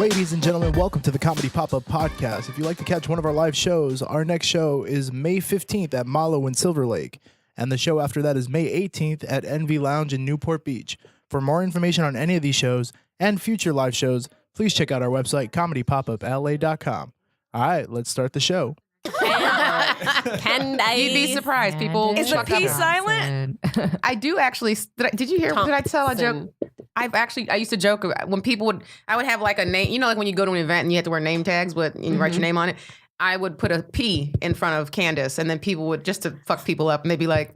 Ladies and gentlemen, welcome to the Comedy Pop-Up Podcast. If you'd like to catch one of our live shows, our next show is May 15th at Malo in Silver Lake, and the show after that is May 18th at Envy Lounge in Newport Beach. For more information on any of these shows and future live shows, please check out our website, comedypopupla.com. All right, let's start the show. Candice. You'd be surprised. People Is the P silent? I do actually. Did you hear? Did I tell a joke? I used to joke when I would have like a name, like when you go to an event and you have to wear name tags, but you write your name on it. I would put a P in front of Candice, and then people would, just to fuck people up, and they'd be like,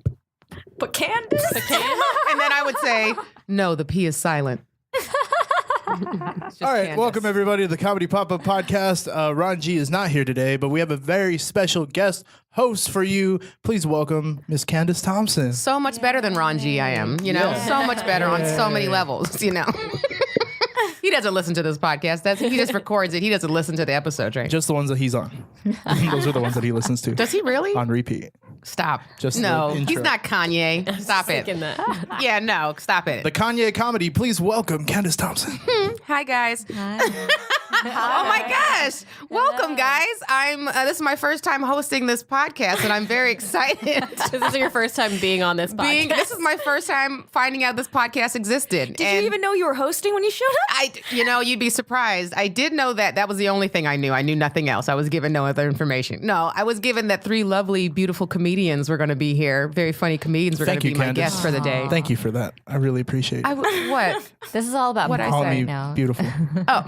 but Candice? And then I would say, no, the P is silent. All right, Candice. Welcome everybody to the Comedy Pop-Up Podcast. Ron G is not here today, but we have a very special guest host for you. Please welcome Miss Candice Thompson. So much better than Ron G I am, so much better on so many levels, He doesn't listen to this podcast. He just records it. He doesn't listen to the episodes, right? Just the ones that he's on. Those are the ones that he listens to. Does he really? On repeat. Stop. Just no, the intro. he's not Kanye. Stop it. Yeah, no, stop it. The Kanye comedy, please welcome Candice Thompson. Hi, guys. Hi. Oh my gosh. Welcome, guys. This is my first time hosting this podcast, and I'm very excited. This is your first time being on this podcast. This is my first time finding out this podcast existed. Did you even know you were hosting when you showed up? You'd be surprised. I did know that. That was the only thing I knew. I knew nothing else. I was given no other information. No, I was given that 3 lovely, beautiful comedians were going to be here. Very funny comedians were going to be my guests for the day. Thank you for that. I really appreciate it. What? This is all about What I Paul say right now. Beautiful. Oh.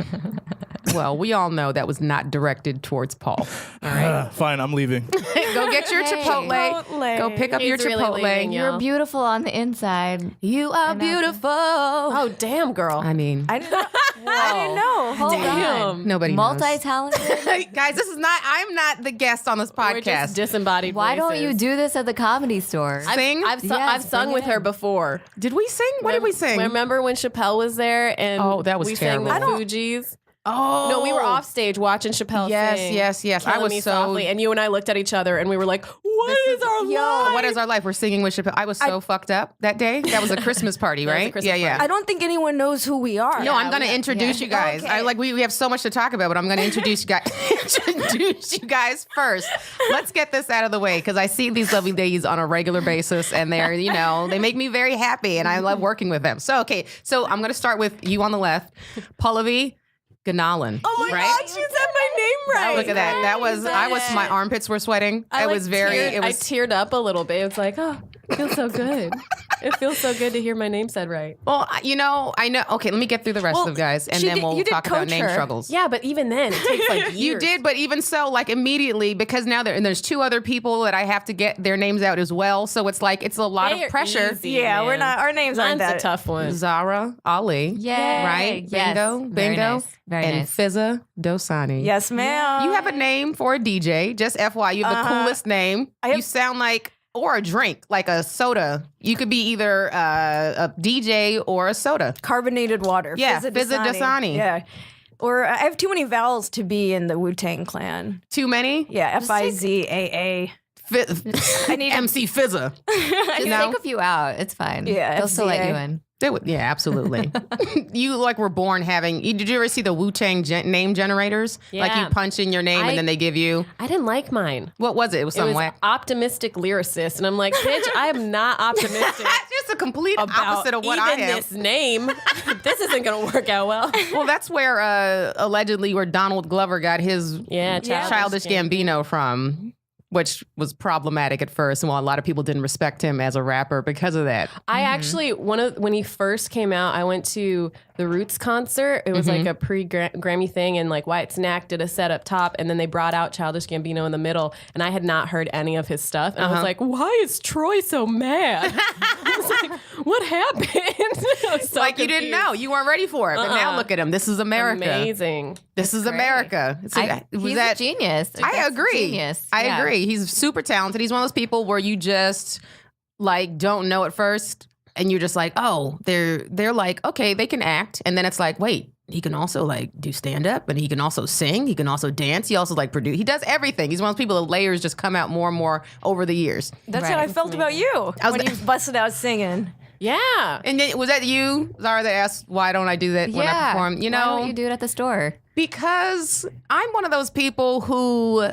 Well, we all know that was not directed towards Paul. All right. Fine, I'm leaving. Go get your Chipotle. Go pick up your He's really Chipotle. leaving, You're beautiful on the inside. You are beautiful. Oh, damn, girl. I mean, I didn't know. Hold on. nobody knows. Multi-talented. Guys, I'm not the guest on this We're just podcast. disembodied Why don't voices. you do this at the Comedy Store? Sing? I've Yes, sung bring with it her in. before. Did we sing? What did we sing? Remember when Chappelle was there and Oh, that was we terrible. sang the Fugees? Oh. No, we were off stage watching Chappelle sing. Yes. I Killing was Me so... Softly, and you and I looked at each other and we were like, what is our life? What is our life? We're singing with Chappelle. I was so fucked up that day. That was a Christmas party, was a right? Christmas Yeah. party. I don't think anyone knows who we are. No, I'm going to introduce you guys. Okay. We have so much to talk about, but I'm going to introduce you guys first. Let's get this out of the way because I see these lovely ladies on a regular basis, and they're, they make me very happy, and I love working with them. So I'm going to start with you on the left, Pallavi Gunalan. Oh my right? God, she said my name right. Look at that. My armpits were sweating. I teared up a little bit. It was like, oh, it feels so good. It feels so good to hear my name said right. Well, I know. Okay, let me get through the rest of the guys, and then we'll talk about name struggles. Yeah, but even then, it takes like years. You did, but even so, immediately, because now there's 2 other people that I have to get their names out as well. So it's a lot of pressure. Easy, Yeah, man. we're not. Our names aren't Mine's that a tough one. Zahra Ali. Yay. Right? Yes. Bingo. Very nice. Very and nice. Fizaa Dosani. Yes, ma'am. You have a name for a DJ. Just FYI, you have the coolest name. You sound like, or a drink, like a soda. You could be either a DJ or a soda. Carbonated water. Yeah, Fizaa Dosani. Yeah. Or I have too many vowels to be in the Wu-Tang Clan. Too many? Yeah, Fizaa. I need MC Fizaa. Just take a few out. It's fine. Yeah, They'll still let FZA. you in. Yeah, absolutely. You were born having. Did you ever see the Wu-Tang name generators? Yeah. Like you punch in your name and then they give you. I didn't like mine. What was it? It was It something was whack. optimistic lyricist, and I'm like, bitch, I am not optimistic. Just a complete about opposite of what I even am. this name. This isn't gonna work out well. Well, that's where allegedly where Donald Glover got his Childish Gambino from, which was problematic at first. And while a lot of people didn't respect him as a rapper because of that. I actually, when he first came out, I went to the Roots concert. It was like a pre-Grammy thing, and like White Snack did a set up top, and then they brought out Childish Gambino in the middle, and I had not heard any of his stuff. And I was like, why is Troy so mad? I was like, what happened? I was so You didn't know. You weren't ready for it. But now look at him. This is America. Amazing. This is America. He's a genius. I That's agree. Genius. I Yeah. agree. He's super talented. He's one of those people where you just don't know at first, and you're just like, oh, they're like, okay, they can act, and then it's like, wait, he can also do stand up, and he can also sing, he can also dance, he also produce. He does everything. He's one of those people. The layers just come out more and more over the years. That's how I felt about you when you busted out singing. Yeah. And then, was that you, Zara, that asked why don't I do that when I perform? Why don't you do it at the store? Because I'm one of those people who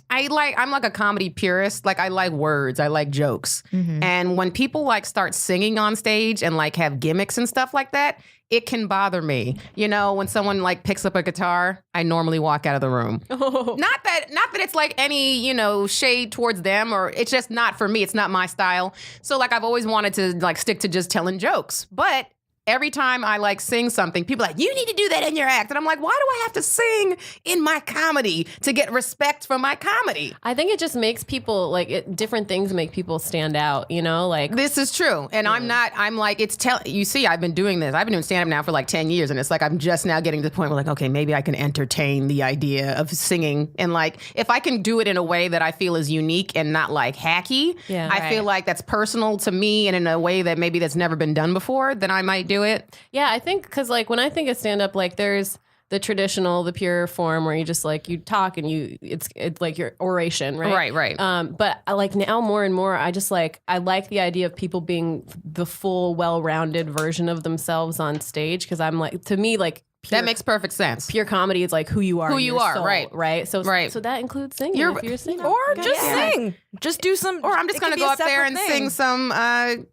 I'm like a comedy purist. Like, I like words. I like jokes. And when people like start singing on stage and like have gimmicks and stuff like that, it can bother me. You know, when someone like picks up a guitar, I normally walk out of the room. Not that it's like any, you know, shade towards them, or it's just not for me. It's not my style. So like, I've always wanted to like stick to just telling jokes. But every time I like sing something, people are like, you need to do that in your act. And I'm like, why do I have to sing in my comedy to get respect from my comedy? I think it just makes people like different things make people stand out, you know, like This is true. And I'm like, you see, I've been doing this. I've been doing stand-up now for like 10 years. And it's like, I'm just now getting to the point where like, okay, maybe I can entertain the idea of singing. And like, if I can do it in a way that I feel is unique and not like hacky, I feel like that's personal to me and in a way that maybe that's never been done before, then I might do it. Yeah, I think because like when I think of stand up, like there's the traditional, the pure form where you just like you talk and it's like your oration, right? Right. But I like now more and more, I like the idea of people being the full, well-rounded version of themselves on stage, because I'm like, to me, like That makes perfect sense. pure comedy is like who you are, Who in you your are, soul, right. So that includes singing. If you're singing, Or just sing. Just do some. Or I'm just going to go up there and sing some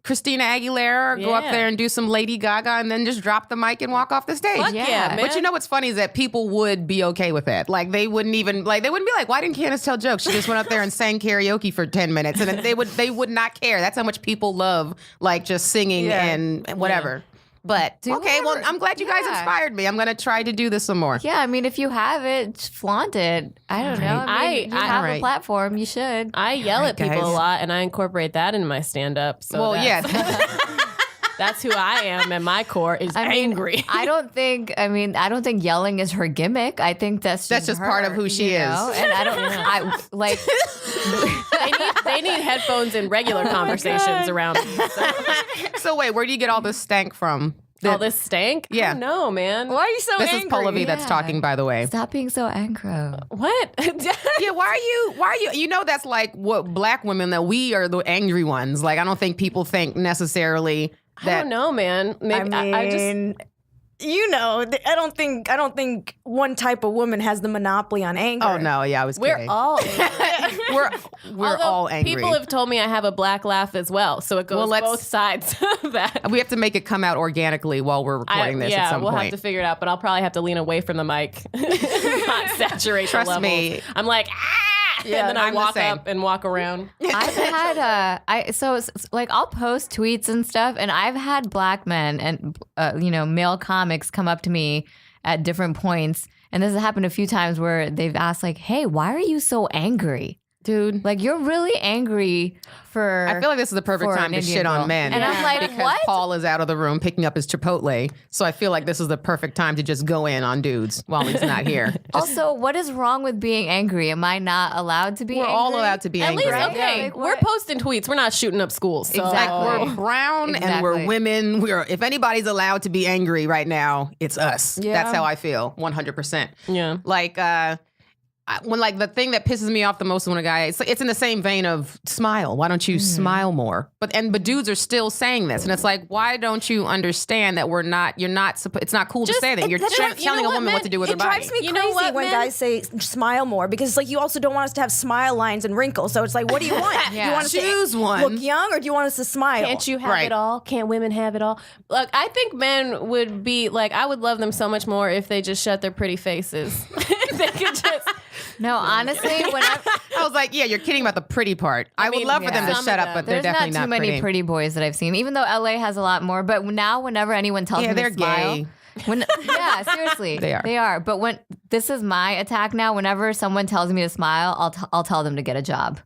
Christina Aguilera, or go up there and do some Lady Gaga, and then just drop the mic and walk off the stage. Fuck yeah, man. But you know what's funny is that people would be okay with that. Like, they wouldn't be like, why didn't Candice tell jokes? She just went up there and sang karaoke for 10 minutes. And they would not care. That's how much people love, like, just singing and whatever. But, well, I'm glad you guys inspired me. I'm going to try to do this some more. Yeah, I mean, if you have it, just flaunt it. I don't know. I mean, you have a platform. You should. I yell at people a lot, and I incorporate that in my stand-up. So that's who I am, and my core is angry. I don't think yelling is her gimmick. I think that's just her, part of who she is. And I don't like they need headphones in regular conversations around me. So wait, where do you get all this stank from? All this stank? Yeah. I don't know, man. Why are you so This angry? is Pallavi that's talking, by the way. Stop being so aggro. What? Yeah, why are you, you know, that's like what Black women, that we are the angry ones. Like, I don't think people think necessarily that. I don't know, man. Maybe I just... You know, I don't think one type of woman has the monopoly on anger. Oh no, yeah, I was kidding. We're all angry. we're all angry. People have told me I have a black laugh as well, so it goes both sides of that. We have to make it come out organically while we're recording this at some point. We'll have to figure it out, but I'll probably have to lean away from the mic, not saturate the levels. Me. I'm like, and then I walk up and walk around. I've had I'll post tweets and stuff, and I've had Black men and male comics come up to me at different points, and this has happened a few times where they've asked like, "Hey, why are you so angry?" Dude, like, you're really angry for... I feel like this is the perfect time to shit on men. And I'm like, because what? Paul is out of the room picking up his Chipotle. So I feel like this is the perfect time to just go in on dudes while he's not here. Also, what is wrong with being angry? Am I not allowed to be angry? We're all allowed to be angry. At least, okay, like, we're posting tweets. We're not shooting up schools. So. Exactly. We're brown and we're women. If anybody's allowed to be angry right now, it's us. Yeah. That's how I feel, 100%. Yeah. Like, when like the thing that pisses me off the most when a guy, it's in the same vein of smile. Why don't you smile more? But dudes are still saying this, and it's like, why don't you understand that it's not cool to say that. You're telling a woman what to do with her body. It drives me crazy when guys say smile more, because it's like, you also don't want us to have smile lines and wrinkles. So it's like, what do you want? You want us choose one, look young, or do you want us to smile? Can't you have it all? Can't women have it all? Look, I think men would be like, I would love them so much more if they just shut their pretty faces. They could just. No, honestly, when I was like, yeah, you're kidding about the pretty part. I would love for them to shut up, but they're definitely not pretty. There's not too many pretty boys that I've seen, even though LA has a lot more. But now, whenever anyone tells me to smile, seriously, they are. But when this is my attack now, whenever someone tells me to smile, I'll tell them to get a job.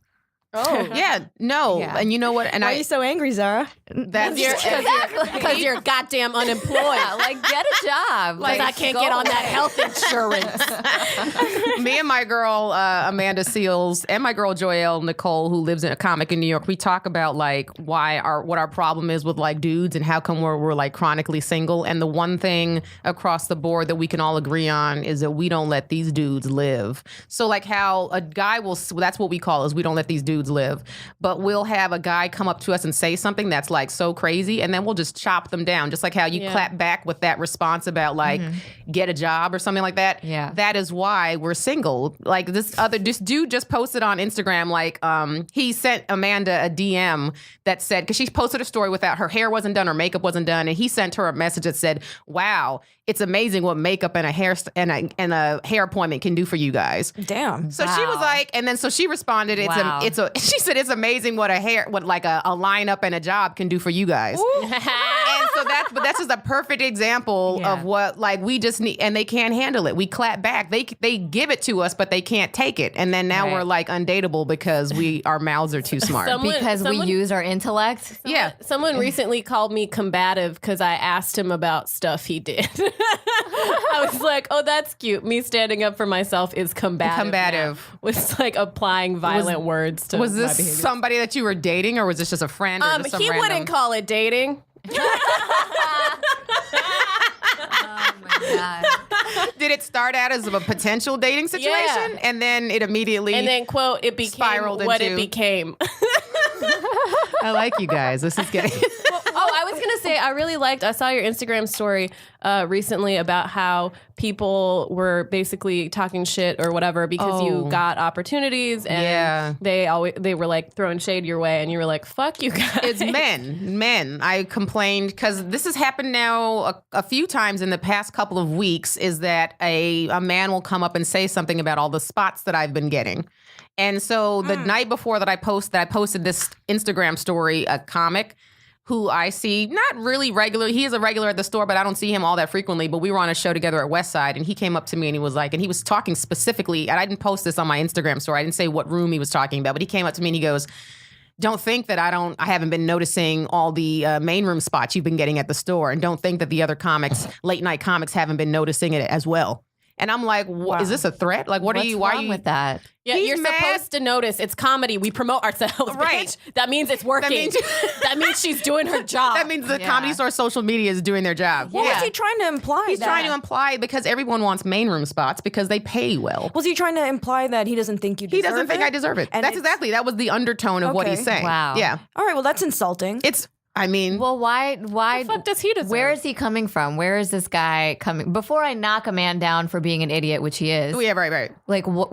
Oh yeah, no, and you know what? And why are you so angry, Zara? Because you're goddamn unemployed. Like, get a job. Like, I can't get on that health insurance. Me and my girl Amanda Seals and my girl Joelle Nicole, who lives in a comic in New York, we talk about like what our problem is with like dudes and how come we're like chronically single. And the one thing across the board that we can all agree on is that we don't let these dudes live. So like how a guy will, that's what we call is we don't let these dudes dudes live. But we'll have a guy come up to us and say something that's like so crazy, and then we'll just chop them down, just like how you clap back with that response about like get a job or something like that. Yeah. That is why we're single. Like this dude just posted on Instagram, like he sent Amanda a DM that said, because she posted a story without her hair wasn't done, her makeup wasn't done, and he sent her a message that said, "Wow, it's amazing what makeup and a hair and a hair appointment can do for you guys." Damn. So she was like, and then so she responded, she said it's amazing what a lineup and a job can do for you guys. And so that's just a perfect example of what like we just need, and they can't handle it. We clap back. They give it to us, but they can't take it. And then now we're like undateable because our mouths are too smart. Because we use our intellect. Someone recently called me combative because I asked him about stuff he did. I was like, "Oh, that's cute." Me standing up for myself is combative. Was like applying violent words to. Was my this behavior. somebody that you were dating, or was this just a friend? Or just some He random... wouldn't call it dating. Oh my God. Did it start out as a potential dating situation, and then it immediately And then quote it became spiraled what into... it became. I like you guys. This is getting. I was gonna say I saw your Instagram story recently about how people were basically talking shit or whatever because you got opportunities and they were like throwing shade your way and you were like, "Fuck you guys." It's men. I complained because this has happened now a few times in the past couple of weeks, is that a man will come up and say something about all the spots that I've been getting. And so the night before that I posted this Instagram story, a comic who I see not really regular. He is a regular at the store, but I don't see him all that frequently. But we were on a show together at West Side, and he came up to me and he was like, and he was talking specifically, and I didn't post this on my Instagram story. I didn't say what room he was talking about, but he came up to me and he goes, "Don't think that I haven't been noticing all the main room spots you've been getting at the store, and don't think that the other comics, late night comics, haven't been noticing it as well." And I'm like, "Is this a threat? Like, why are you with that?" Yeah, He's you're mad. supposed to notice. It's comedy. We promote ourselves, Right. bitch. That means it's working. That means she's doing her job. That means the Comedy Store social media is doing their job. What was he trying to imply? He's trying to imply, because everyone wants main room spots because they pay well. Was he trying to imply that he doesn't think you deserve it? He doesn't think I deserve it. And that was the undertone of what he's saying. Wow. Yeah. All right, well, that's insulting. Well, why? The fuck does he deserve? Where is he coming from? Where is this guy coming? Before I knock a man down for being an idiot, which he is. Yeah, right. Like, what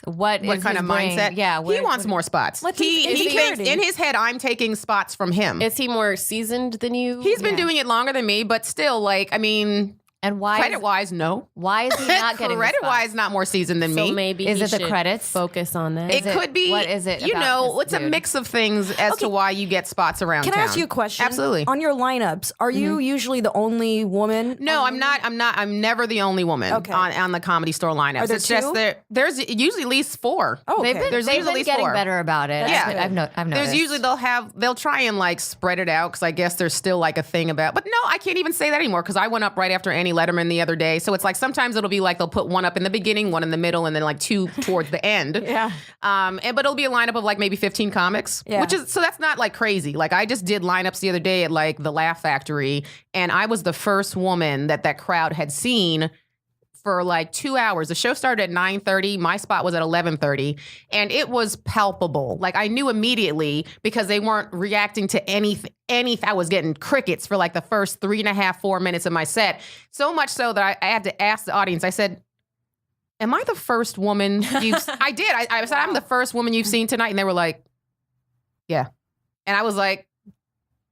Kind of mindset? Yeah. He wants more spots. He thinks in his head, I'm taking spots from him. Is he more seasoned than you? He's been doing it longer than me, but still, like, I mean, And why? credit-wise, no. Why is he not getting the Credit-wise, spots? not more seasoned than So me. maybe Is he it the should credits? Focus on that. It could be. What is it You about know, this it's a dude? mix of things as to why you get spots around Can town. I ask you a question? Absolutely. On your lineups, are you usually the only woman? No, I'm not. I'm never the only woman on the Comedy Store lineups. Are there It's just two? There's usually at least 4. Oh, okay. There's They've usually been getting 4. better about it. Yeah. I've noticed. There's usually they'll try and like spread it out, because I guess there's still like a thing about. But no, I can't even say that anymore, because I went up right after Annie Letterman the other day. So it's like sometimes it'll be like they'll put one up in the beginning, one in the middle, and then like 2 towards the end. Yeah. But it'll be a lineup of like maybe 15 comics, Yeah. which is, so that's not like crazy. Like I just did lineups the other day at like the Laugh Factory, and I was the first woman that crowd had seen for like 2 hours. The show started at 9:30. My spot was at 11:30, and it was palpable. Like I knew immediately, because they weren't reacting to anything. I was getting crickets for like the first 3.5, 4 minutes of my set. So much so that I had to ask the audience. I said, "Am I the first woman you've?" I did. I said, "I'm the first woman you've seen tonight," and they were like, "Yeah," and I was like,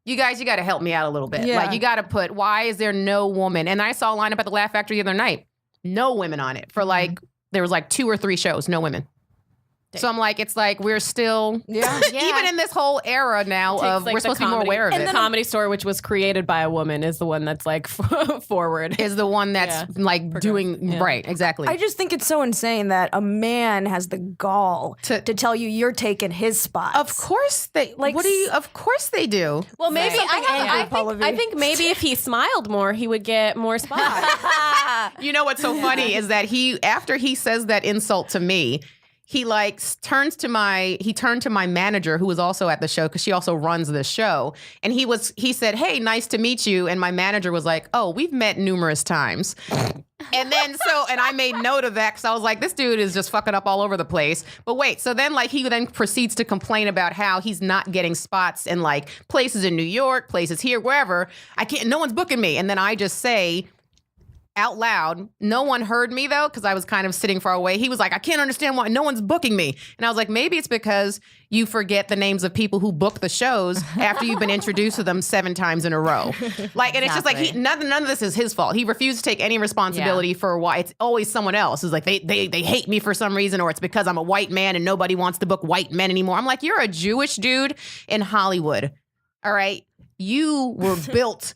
"You guys, you got to help me out a little bit. Yeah. Like, you got to put, why is there no woman?" And I saw a lineup at the Laugh Factory the other night. No women on it. For like, there was like 2 or 3 shows, no women. So I'm like, it's like we're still, even in this whole era now of, like we're supposed to be more aware of and it. the Comedy Store, which was created by a woman, is the one that's like forward. Is the one that's like doing, right, exactly. I just think it's so insane that a man has the gall to tell you you're taking his spot. Of course they, like, of course they do. Well, maybe I think maybe if he smiled more, he would get more spots. You know what's so funny is that after he says that insult to me, he turned to my manager, who was also at the show, because she also runs this show, and he said, "Hey, nice to meet you." And my manager was like, "Oh, we've met numerous times." And then and I made note of that because I was like, this dude is just fucking up all over the place. But wait, so then he then proceeds to complain about how he's not getting spots in places in New York, places here, wherever. No one's booking me. And then I just say out loud, no one heard me though, because I was kind of sitting far away. He was like, I can't understand why no one's booking me. And I was like, maybe it's because you forget the names of people who book the shows after you've been introduced to them 7 times in a row. And it's just none of this is his fault. He refused to take any responsibility for why. It's always someone else. It's like they hate me for some reason, or it's because I'm a white man and nobody wants to book white men anymore. I'm like, you're a Jewish dude in Hollywood. All right. You were built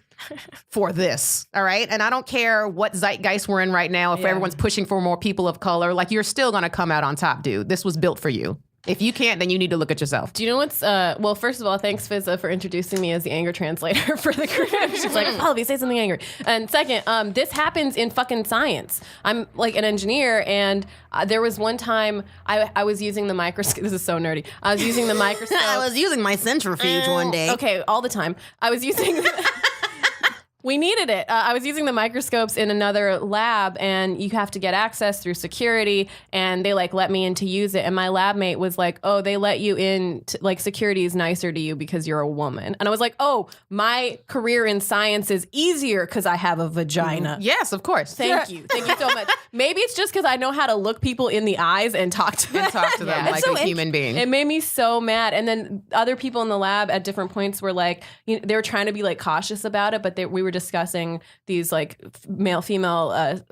for this, all right? And I don't care what zeitgeist we're in right now, if everyone's pushing for more people of color, you're still gonna come out on top, dude. This was built for you. If you can't, then you need to look at yourself. Do you know what's, well, first of all, thanks, Fizaa, for introducing me as the anger translator for the group. She's like, Pallavi, say something angry. And second, this happens in fucking science. I'm an engineer, and there was one time I was using the microscope. This is so nerdy. I was using the microscope. I was using my centrifuge one day. Okay, all the time. I was using... We needed it. I was using the microscopes in another lab, and you have to get access through security, and they let me in to use it. And my lab mate was like, "Oh, they let you in. Security is nicer to you because you're a woman." And I was like, "Oh, my career in science is easier because I have a vagina." Yes, of course. Thank you so much. Maybe it's just because I know how to look people in the eyes and talk to them, like a human being. It made me so mad. And then other people in the lab at different points were they were trying to be cautious about it, but we were discussing these male female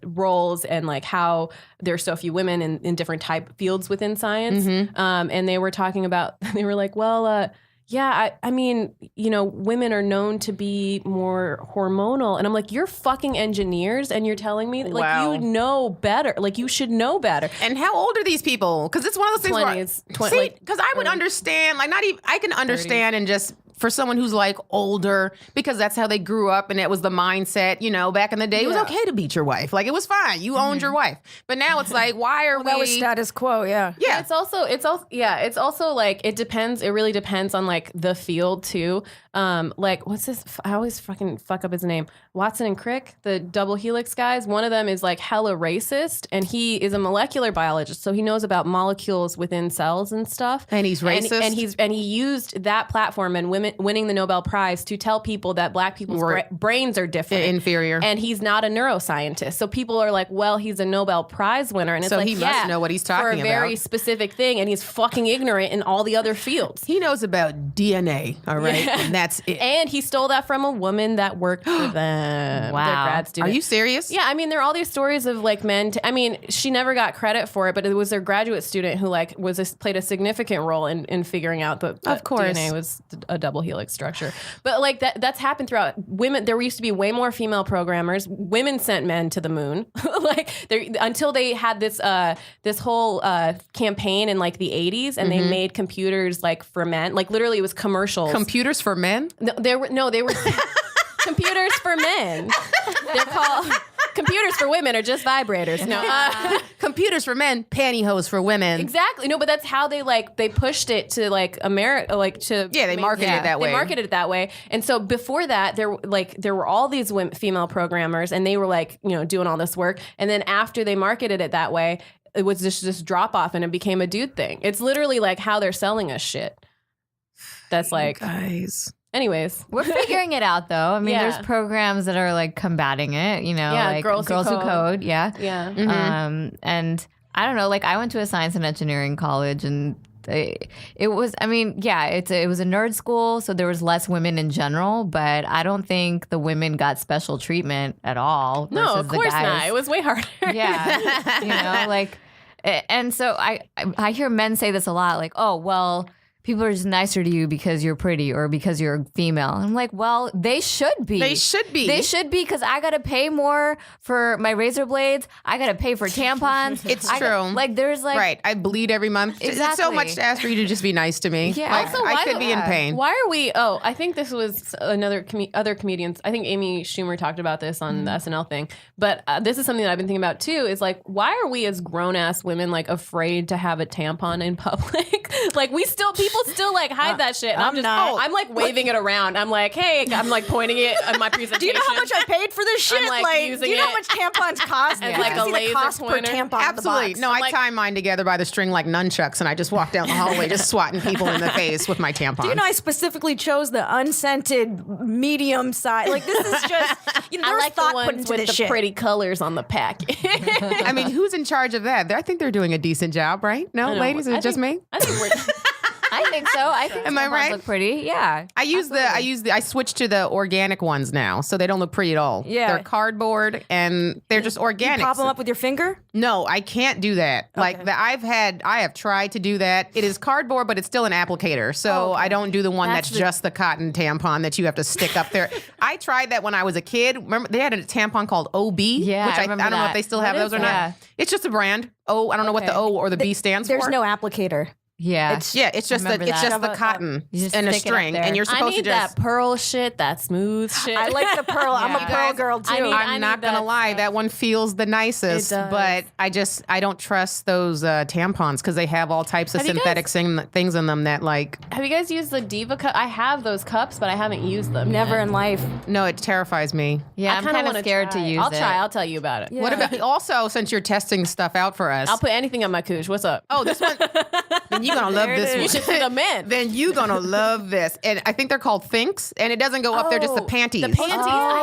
roles and how there's so few women in different type fields within science. And they were talking about, they were like, well, yeah, I mean, women are known to be more hormonal. And I'm like, you're fucking engineers and you're telling me you know better. You should know better. And how old are these people? Because it's one of those things 20s, because I would understand, I can understand 30. And just for someone who's older, because that's how they grew up and it was the mindset, back in the day, it was okay to beat your wife. It was fine. You owned your wife. But now it's why are we? That was status quo, yeah. Yeah. It's also it depends. It really depends on the field too. What's this? I always fucking fuck up his name. Watson and Crick, the double helix guys. One of them is hella racist, and he is a molecular biologist, so he knows about molecules within cells and stuff. And he's racist. And he used that platform and winning the Nobel Prize to tell people that black people's brains are different, inferior, and he's not a neuroscientist. So people are like, well, he's a Nobel Prize winner, and it's so he must know what he's talking about for a very specific thing, and he's fucking ignorant in all the other fields. He knows about DNA, all right, and that's it. And he stole that from a woman that worked for them. Wow. Their grad student. Are you serious? Yeah, I mean, there are all these stories of men. She never got credit for it, but it was their graduate student who played a significant role in figuring out that DNA was a double helix structure. But that's happened throughout women. There used to be way more female programmers. Women sent men to the moon, until they had this whole campaign in the 80s, and they made computers for men. Literally, it was commercials. Computers for men? They were computers for men. They're called computers for women are just vibrators. No, computers for men, pantyhose for women. Exactly. No, but that's how they pushed it to America, they marketed it that way. They marketed it that way. And so before that, there were all these female programmers, and they were doing all this work. And then after they marketed it that way, it was just this drop off, and it became a dude thing. It's literally how they're selling us shit. That's guys. Anyways, we're figuring it out, though. I mean, there's programs that are combating it. Girls Who Code. Yeah. Mm-hmm. And I don't know. I went to a science and engineering college, and it was. I mean, it was a nerd school, so there was less women in general. But I don't think the women got special treatment at all. No, of course the guys. not. It was way harder. Yeah. And so I hear men say this a lot. Oh well. people are just nicer to you because you're pretty or because you're female. I'm like, well, they should be. They should be. They should be because I got to pay more for my razor blades. I got to pay for tampons. It's true. There's right. I bleed every month. It's so Exactly. much to ask for you to just be nice to me. Yeah. Like, Also, I why could the- be in pain. Why are we? Oh, I think this was another other comedians. I think Amy Schumer talked about this on the SNL thing. But this is something that I've been thinking about too. Is like, why are we as grown ass women like afraid to have a tampon in public? Like people still like hide that shit. And I'm just, not. I'm like waving it around. I'm like, hey, I'm like pointing it on my presentation. Do you know how much I paid for this shit? I'm, like, using do you know how it much tampons cost? as, You like, can a see the laser cost per pointer. tampon in the Absolutely. box. No, I like- tie mine together by the string like nunchucks, and I just walk down the hallway just swatting people in the face with my tampon. Do you know I specifically chose the unscented medium size? Like this is just I there's like the thought put ones into with this the shit. pretty colors on the packet. I mean, who's in charge of that? I think they're doing a decent job, right? No, ladies, is it just me? I think we're. I think so. I think Am I tampons right? look pretty. Yeah. I switched to the organic ones now, so they don't look pretty at all. Yeah. They're cardboard and they're just organic. Pop them up with your finger. No, I can't do that. Like I have tried to do that. It is cardboard, but it's still an applicator. So I don't do the one that's just the cotton tampon that you have to stick up there. I tried that when I was a kid. Remember, they had a tampon called OB, Yeah, which I I remember don't know if that. they still What have is those or that? not. It's just a brand. I don't know what the O or the B stands There's for. no applicator. Yeah. It's just remember it's that. just the cotton You just and a stick it up string, there. and you're I supposed need to just. that pearl shit, that smooth shit. I like the pearl. I'm a Yeah. pearl girl too. I need- I'm not gonna that lie, stuff. that one feels the nicest, It does. but I don't trust those tampons because they have all types of Have you synthetic things in them that like Have you guys used the Diva cup? I have those cups, but I haven't used them. Never yet. in life. no, it terrifies me. yeah, I I'm kinda kind of wanna scared to try. use I'll it. try. I'll tell you about it. What about also since you're testing stuff out for us? I'll put anything on my cooch. What's up? oh, this one. Then you're gonna love this one. You should see the men. Then you gonna love this, and I think they're called Thinks, and it doesn't go up there. Just the panties. The panties. Oh,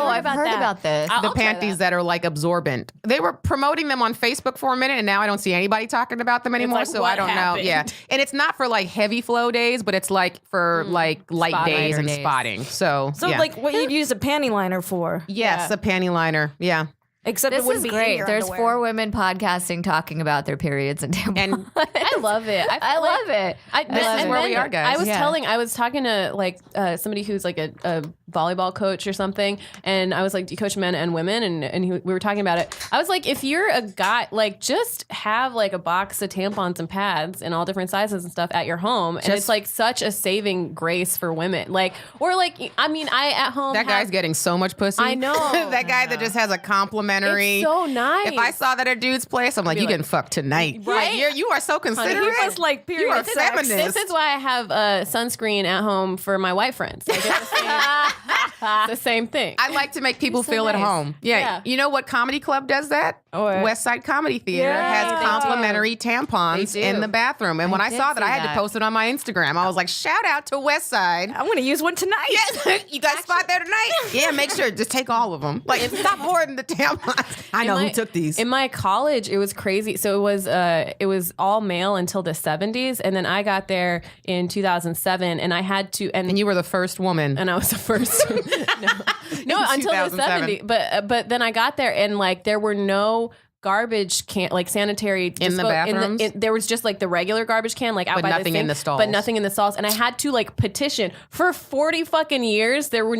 I I've heard that. about this. I'll the try panties that are like absorbent. They were promoting them on Facebook for a minute, and now I don't see anybody talking about them anymore. like, so what I don't happened? know. Yeah, and it's not for like heavy flow days, but it's like for like light Spotting. days Lighter and days. spotting. So yeah. like what you'd use a panty liner for. yes, a panty liner. Yeah, Except it This wouldn't is be in great. your There's underwear. 4 women podcasting talking about their periods and tampons. and I love it. I love it. This is where we are, guys. I was talking to like somebody who's like a volleyball coach or something, and I was like, do you coach men and women? And we were talking about it. I was like, if you're a guy, like just have like a box of tampons and pads in all different sizes and stuff at your home, and it's like such a saving grace for women. Like, or like, I mean, I at home that guy's getting so much pussy. I know. that guy that just has a complimentary. It's so nice. If I saw that at a dude's place, I'm like, you getting fucked tonight. Right? Like, you are so considerate. He was like you period are sex. feminist. This is why I have sunscreen at home for my white friends. Like, it's the same thing. I like to make people so feel at nice. home. Yeah. Yeah. You know what comedy club does that? What? West Side Comedy Theater has they do. complimentary tampons They do. in the bathroom. And when I did saw that, I see had to that. post it on my Instagram. I was like, shout out to West Side. I'm gonna use one tonight. Yes, you got a spot there tonight? Yeah, make sure. Just take all of them. Like, stop hoarding the tampons. I know who took these. In my college, it was crazy. So it was all male until the 70s, and then I got there in 2007, and I had to And you were the first woman. and I was the first. no, until the 2007. 70s. But then I got there, and like there were no garbage can, like sanitary In the bathrooms? there was just like the regular garbage can, like out But by nothing the in sink, the stalls. but nothing in the stalls. And I had to like petition for 40 fucking years. There was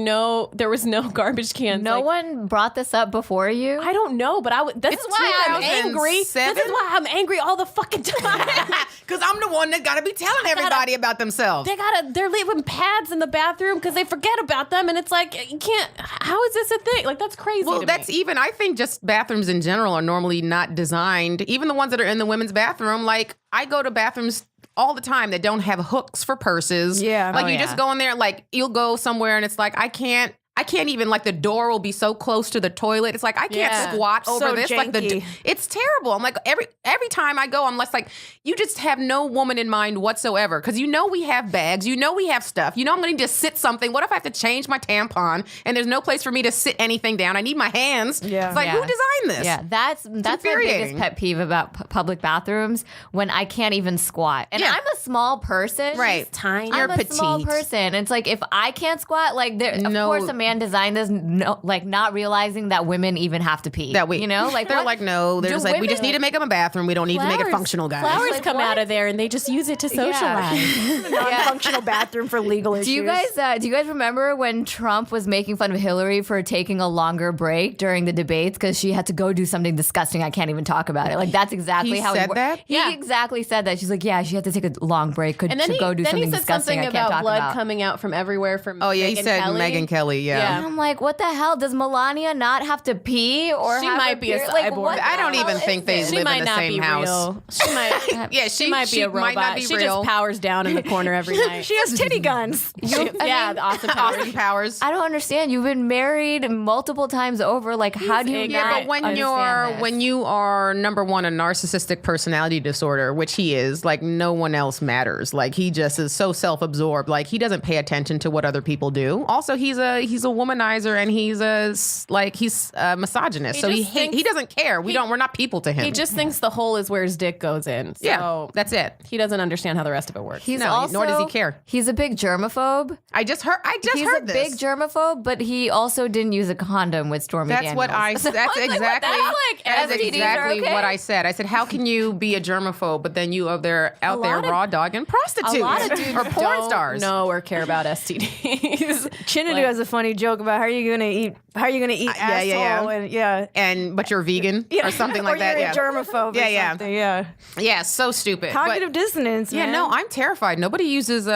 no garbage cans. No like, one brought this up before you? I don't know, but this It's is why I'm angry. This 2007? is why I'm angry all the fucking time. Because I'm the one that got to be telling everybody about themselves. They're leaving pads in the bathroom because they forget about them, and it's like you can't. How is this a thing? Like that's crazy. Well, to that's me. even, I think just bathrooms in general are normally not designed, even the ones that are in the women's bathroom. Like, I go to bathrooms all the time that don't have hooks for purses. Yeah. Like, Oh, you yeah. just go in there, like, you'll go somewhere and it's like, I can't even, like, the door will be so close to the toilet. It's like, I can't Yeah. squat over So this. Like, janky. it's terrible. I'm like, every time I go, I'm less like, you just have no woman in mind whatsoever. Because you know we have bags. You know we have stuff. You know I'm going to just sit something. What if I have to change my tampon and there's no place for me to sit anything down? I need my hands. Yeah. It's like, Yeah. who designed this? Yeah, that's my biggest infuriating. pet peeve about public bathrooms when I can't even squat. And Yeah. I'm a small person. Right. tiny. I'm You're a small petite. person. It's like if I can't squat, like there, of No. course a man man designed this, not realizing that women even have to pee. That we, you know, like they're what? like, no, they're Do just like, we women- just need to make them a bathroom. We don't need to make it functional, guys. Flowers Like, come what? out of there and they just use it to socialize. Non-functional bathroom for legal issues. Do you guys remember when Trump was making fun of Hillary for taking a longer break during the debates because she had to go do something disgusting? I can't even talk about it. Like that's exactly He how said it that? He exactly said that. She's like, yeah, she had to take a long break And then to go do then something he said disgusting. something I can't about talk blood about. coming out from everywhere from Oh, yeah, he Megyn said Kelly. Megyn Kelly, yeah. And I'm like, what the hell? Does Melania not have to pee or She have might be a period? Like, cyborg. what I the don't hell even is think they this? She live might in the not same be house. real. She might. Yeah, She might be a robot. might not be she real. just powers down in the corner every night. She has titty guns. Yeah, the Austin Powers. Austin Powers. I don't understand. You've been married multiple times over. Like, how do you ignorant. Yeah, not but when understand this? you are number one, a narcissistic personality disorder, which he is, like no one else matters. Like he just is so self-absorbed. Like he doesn't pay attention to what other people do. Also, he's a womanizer and he's a misogynist. So he doesn't care. We're not people to him. He just thinks the hole is where his dick goes in. So yeah, that's it. he doesn't understand how the rest of it works. He's No, also, nor does he care. He's a big germaphobe. I just heard He's a this. big germaphobe, but he also didn't use a condom with Stormy That's Daniels. what I. That's exactly. That's STDs are exactly okay? what I said. I said, how can you be a germaphobe, but then you out there raw dogging prostitutes A lot of dudes or porn don't stars? know or care about STDs. Chinadu has a funny joke about how are you gonna eat asshole and But you're vegan or something like or that. You're Yeah. a germaphobe. Yeah, or yeah. something, yeah. Yeah, so stupid. Cognitive dissonance. Yeah, man. no, I'm terrified. Nobody uses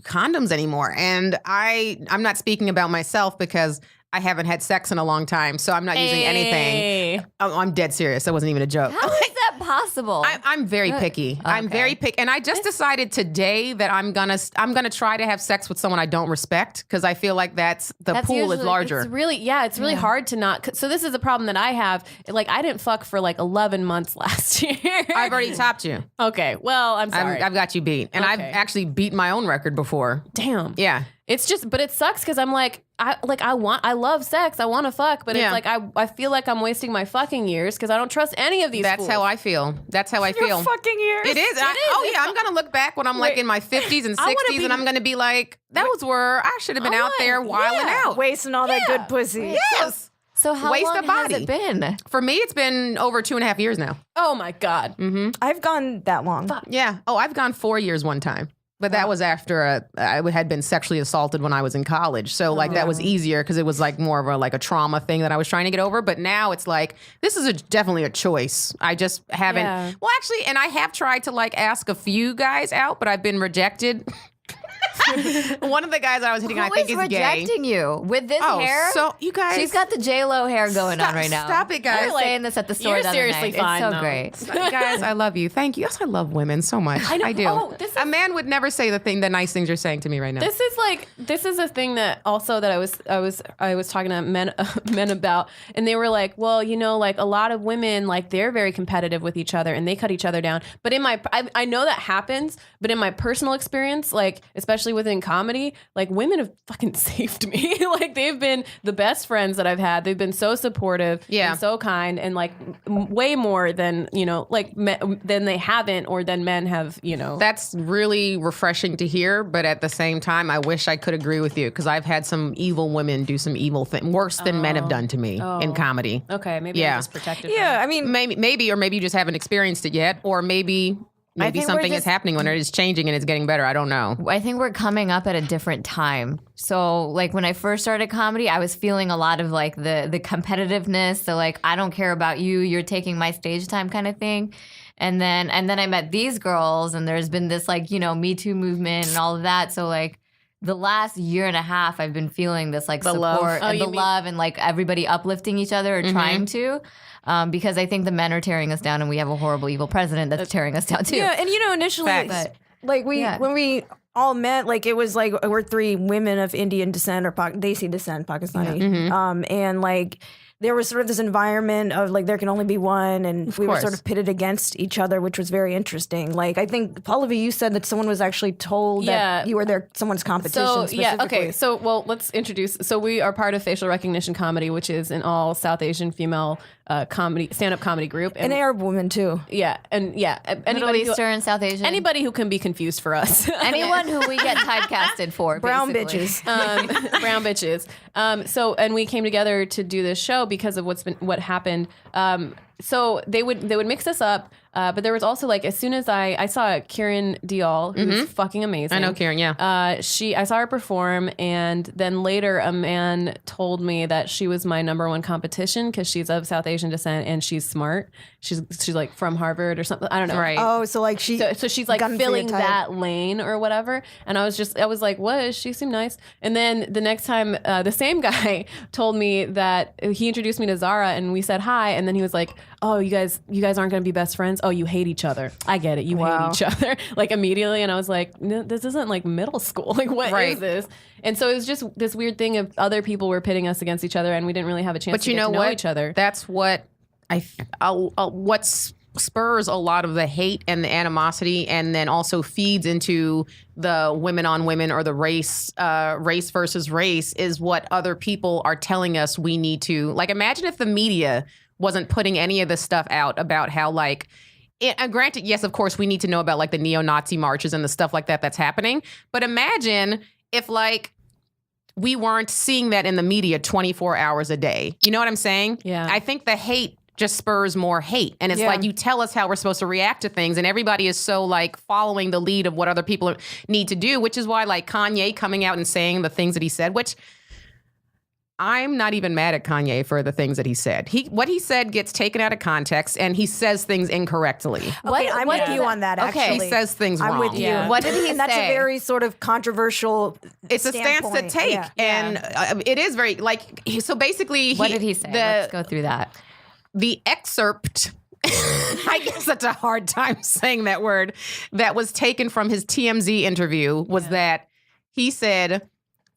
condoms anymore, and I'm not speaking about myself because I haven't had sex in a long time, so I'm not using anything. I'm dead serious. That wasn't even a joke. How is that possible? I'm very picky. I'm very picky, and I just decided today that I'm gonna try to have sex with someone I don't respect because I feel like that's pool is usually- larger. It's really hard to not. So this is a problem that I have. Like I didn't fuck for like 11 months last year. I've already topped you. Okay, well I'm sorry. I've got you beat, and I've Okay. actually beat my own record before. Damn. Yeah. It's just, but it sucks because I'm like, I love sex. I want to fuck, but Yeah. it's like I feel like I'm wasting my fucking years because I don't trust any of these. That's fools. how I feel. That's how I Your feel. fucking years. It is. Oh yeah, I'm gonna look back when I'm like in my 50s and I wanna 60s, be- and I'm gonna be like, that was where I should have been out there wilding out. Wasting all that good pussy. Yes. so how waste long of body. has it been? For me, it's been over 2.5 years now. Oh my god. I've gone that long. Yeah. Oh, I've gone 4 years one time. But that was after I had been sexually assaulted when I was in college. So like that was easier because it was like more of a trauma thing that I was trying to get over. But now it's like, this is definitely a choice. I just haven't. Yeah. Well, actually, and I have tried to like ask a few guys out, but I've been rejected. One of the guys I was hitting, I Who think is is gay. rejecting you with this hair? So you guys, She's got the J-Lo hair going on right now. Stop it, guys. I was saying this at the store You're the other seriously night. fine, It's so though. great. Guys, I love you. Thank you. Yes, I love women so much. I know. I do. Oh, this is- a man would never say the nice things you're saying to me right now. This is a thing that also that I was talking to men about, and they were like, well, you know, like a lot of women, like they're very competitive with each other and they cut each other down. But I know that happens, but in my personal experience, like especially within comedy, like women have fucking saved me. Like they've been the best friends that I've had. They've been so supportive, Yeah. and so kind, and like way more than than they haven't or than men have. That's really refreshing to hear, but at the same time, I wish I could agree with you because I've had some evil women do some evil thing, worse than men have done to me in comedy. Okay, maybe Yeah. I'm just protected. Yeah, I mean, Maybe, or maybe you just haven't experienced it yet, or maybe think we're something is just- happening when it is changing and it's getting better. I don't know. I think we're coming up at a different time. So like when I first started comedy, I was feeling a lot of like the competitiveness. So like, I don't care about you, you're taking my stage time kind of thing. And then I met these girls and there's been this like, Me Too movement and all of that. So like the last year and a half, I've been feeling this like support love. Oh, and you the mean- love and like everybody uplifting each other or trying to. Because I think the men are tearing us down and we have a horrible, evil president that's tearing us down too. yeah, and initially, Facts. like Yeah. when we all met, like it was like we're three women of Indian descent or Desi descent, Pakistani, and like there was sort of this environment of like there can only be one, and we were sort course. of pitted against each other, which was very interesting. Like I think Pallavi, you said that someone was actually told Yeah. that you were someone's competition. So specifically. okay. So let's introduce. So we are part of Facial Recognition Comedy, which is an all South Asian female stand-up comedy group. An Arab woman too. Yeah, and yeah, Middle anybody Eastern, South Asian. anybody who can be confused for us. Anyone who we get typecasted for. Brown basically. bitches. Brown bitches. So and we came together to do this show because of what happened. So they would mix us up, but there was also like as soon as I saw Kieran Diol, who's fucking amazing. I know Kieran, yeah. I saw her perform, and then later a man told me that she was my number one competition because she's of South Asian descent and she's smart. She's like from Harvard or something. I don't know. Right. Oh, so like So she's like gun for your filling type. that lane or whatever. And I was like, what? She seemed nice. And then the next time, the same guy told me that he introduced me to Zahra and we said hi. And then he was like, oh, you guys aren't going to be best friends. Oh, you hate each other. I get it. You hate each other like immediately. And I was like, no, this isn't like middle school. Like what is this? And so it was just this weird thing of other people were pitting us against each other and we didn't really have a chance to get to know each other. That's what what spurs a lot of the hate and the animosity, and then also feeds into the women on women or the race versus race, is what other people are telling us we need to, like, imagine if the media wasn't putting any of this stuff out about how, like, granted, yes, of course, we need to know about like the neo-Nazi marches and the stuff like that that's happening. But imagine if like we weren't seeing that in the media 24 hours a day. You know what I'm saying? Yeah. I think the hate just spurs more hate. And it's like you tell us how we're supposed to react to things, and everybody is so like following the lead of what other people need to do, which is why like Kanye coming out and saying the things that he said, which I'm not even mad at Kanye for the things that he said. What he said gets taken out of context, and he says things incorrectly. Okay, I'm with you on that, actually. He says things wrong. I'm with you. Yeah. What did he And that's say? a very sort of controversial It's a stance to standpoint. take. Yeah. And it is very, like, so basically. What did he say? Let's go through that. The excerpt, I guess that's a hard time saying that word, that was taken from his TMZ interview was that he said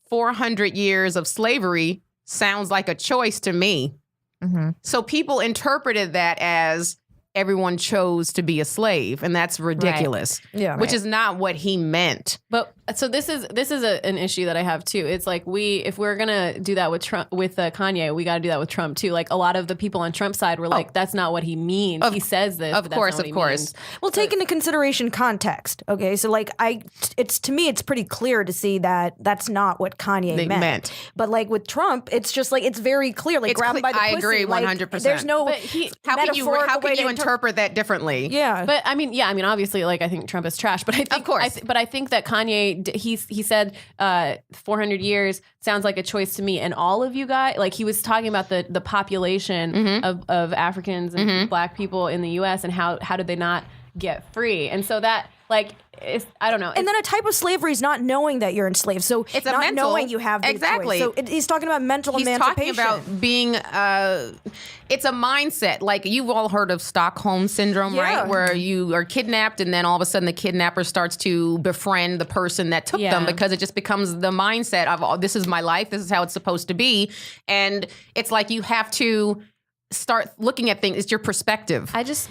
400 years of slavery sounds like a choice to me. Mm-hmm. So people interpreted that as everyone chose to be a slave, and that's ridiculous. Yeah. Which is not what he meant. But so this is an issue that I have too. It's like if we're gonna do that with Trump, with Kanye, we got to do that with Trump too. Like a lot of the people on Trump's side were like, "That's not what he means. He says this." Of but that's course, not what of he course. means." Well, take into consideration context. Okay, so like to me, it's pretty clear to see that that's not what Kanye They meant. But like with Trump, it's just like it's very clear. Like It's grab him by the I pussy. agree, like, 100%. There's no But How can you metaphorical way to interpret that differently? Yeah, But I mean, obviously, like I think Trump is trash. But I think, Of course. but I think that Kanye, he said 400 years sounds like a choice to me. And all of you guys, like he was talking about the population of Africans and Black people in the U.S. and how did they not get free? And so that like I don't know. and then a type of slavery is not knowing that you're enslaved. So It's a not mental- knowing you have the Exactly. choice. So he's talking about mental He's emancipation. talking about being, it's a mindset. Like you've all heard of Stockholm syndrome, Yeah. right? Where you are kidnapped and then all of a sudden the kidnapper starts to befriend the person that took them because it just becomes the mindset of, oh, this is my life. This is how it's supposed to be. And it's like you have to start looking at things. It's your perspective. I just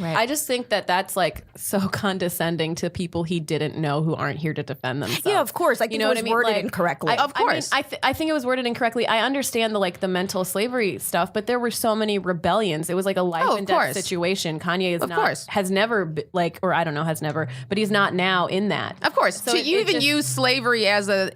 think that that's like so condescending to people he didn't know who aren't here to defend themselves. Yeah, of course. I think You know it what was I mean? worded Like, incorrectly. Of course. I think it was worded incorrectly. I understand the mental slavery stuff, but there were so many rebellions. It was like a life of and death course. situation. Kanye is Of not course. has never or I don't know has never, but he's not now in that. Of course. So So it- you it even just- use slavery as a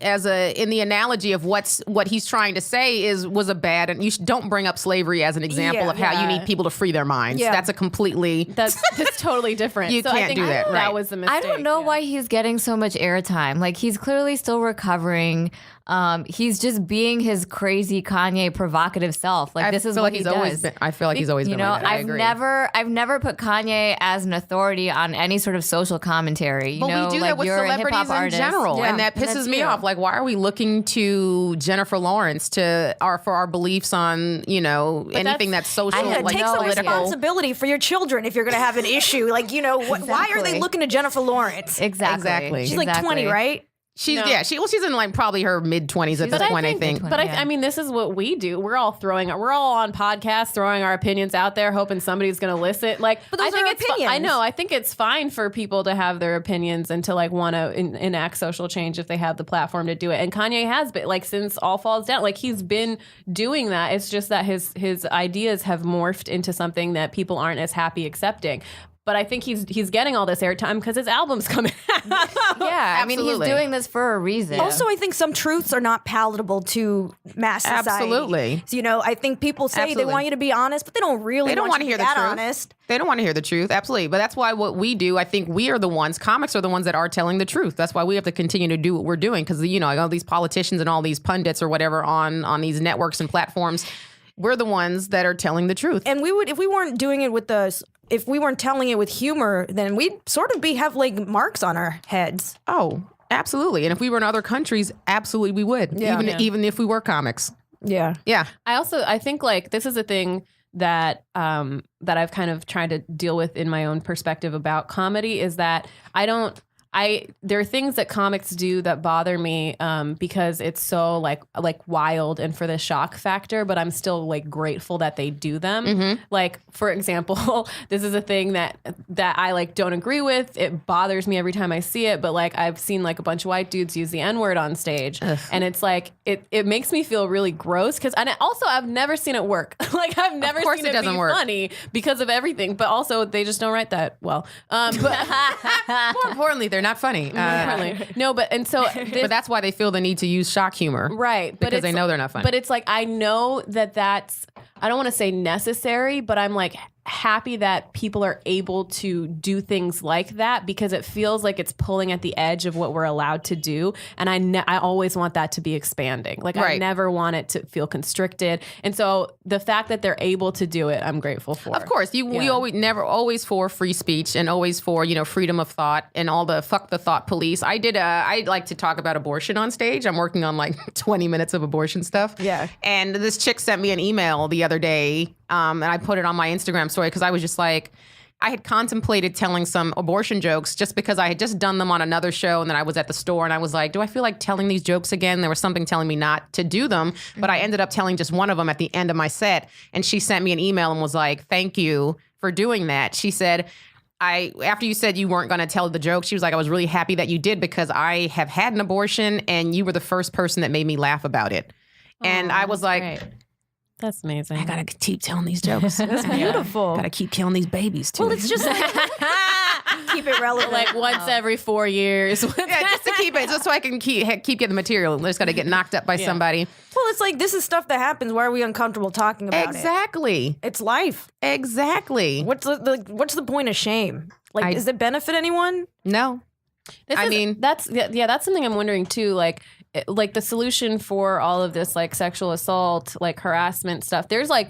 in the analogy of what he's trying to say was a bad, and you don't bring up slavery as an example Yeah. of how you need people to free their minds. Yeah. That's a completely That's totally different. You so I can't think do that, right. That was the mistake. I don't know yeah. why he's getting so much airtime. Like he's clearly still recovering. He's just being his crazy Kanye provocative self. Like this is feel what like he he's does. always been. I feel like he's always You been know, like that. I agree. I've never put Kanye as an authority on any sort of social commentary. You But know, we do like that with you're a hip-hop celebrities in artist. general, Yeah, and that and pisses that's me you. off. Like, why are we looking to Jennifer Lawrence for our beliefs on anything that's social, I had like Take some political? responsibility for your children if you're going to have an issue. Like, why are they Exactly. looking to Jennifer Lawrence? Exactly. Exactly. She's like 20, right? She's No. she's in like probably her mid-20s at this point, I think. But I mean, this is what we do. We're all on podcasts, throwing our opinions out there, hoping somebody's going to listen. Like, But those I think are it's opinions. I know. I think it's fine for people to have their opinions and to like want to enact social change if they have the platform to do it. And Kanye has been like since All Falls Down, like he's been doing that. It's just that his ideas have morphed into something that people aren't as happy accepting. But I think he's getting all this airtime because his album's coming out. Yeah, I mean, he's Absolutely. doing this for a reason. Also, I think some truths are not palatable to mass society. Absolutely. So, I think people say Absolutely. they want you to be honest, but they don't really They don't want want to you hear to the be that truth. honest. They don't want to hear the truth. Absolutely. But that's why what we do, I think we are the ones, comics are the ones that are telling the truth. That's why we have to continue to do what we're doing. Because, all these politicians and all these pundits or whatever on these networks and platforms, we're the ones that are telling the truth. And we would, if we weren't doing it with if we weren't telling it with humor, then we'd sort of have like marks on our heads. Oh, absolutely. And if we were in other countries, absolutely we would. Yeah. Even if we were comics. Yeah. Yeah. I think like this is a thing that that I've kind of tried to deal with in my own perspective about comedy is that there are things that comics do that bother me because it's so like wild and for the shock factor, but I'm still like grateful that they do them. Mm-hmm. Like for example, this is a thing that I like don't agree with. It bothers me every time I see it, but like I've seen like a bunch of white dudes use the N-word on stage, and it's like it makes me feel really gross because also I've never seen it work. Like I've never course seen it it doesn't be work. funny because of everything, but also they just don't write that well. But More importantly, they're not funny. no, but and so But that's why they feel the need to use shock humor. right, but Because they it's- know they're not funny. But it's like I know that's I don't want to say necessary, but I'm like happy that people are able to do things like that because it feels like it's pulling at the edge of what we're allowed to do, and I always want that to be expanding. Like I Right. never want it to feel constricted, and so the fact that they're able to do it, I'm grateful for. Of course, we always for free speech and always for freedom of thought and all the fuck the thought police. I like to talk about abortion on stage. I'm working on like 20 minutes of abortion stuff. Yeah. And this chick sent me an email the other day, and I put it on my Instagram story because I was just like, I had contemplated telling some abortion jokes just because I had just done them on another show, and then I was at the store and I was like, do I feel like telling these jokes again? There was something telling me not to do them, but I ended up telling just one of them at the end of my set, and she sent me an email and was like, thank you for doing that. She said, after you said you weren't going to tell the joke, she was like, I was really happy that you did because I have had an abortion and you were the first person that made me laugh about it. And I was like, Great. That's amazing. I gotta keep telling these jokes. That's beautiful. Gotta keep killing these babies too. Well, it's just keep it relevant. like once every 4 years. yeah, just to keep it, just so I can keep getting the material. I just gotta get knocked up by somebody. well, it's like this is stuff that happens. Why are we uncomfortable talking about it? Exactly. It's life. Exactly. What's the point of shame? Like, does it benefit anyone? No. That's something I'm wondering too. Like the solution for all of this, like sexual assault, like harassment stuff. There's like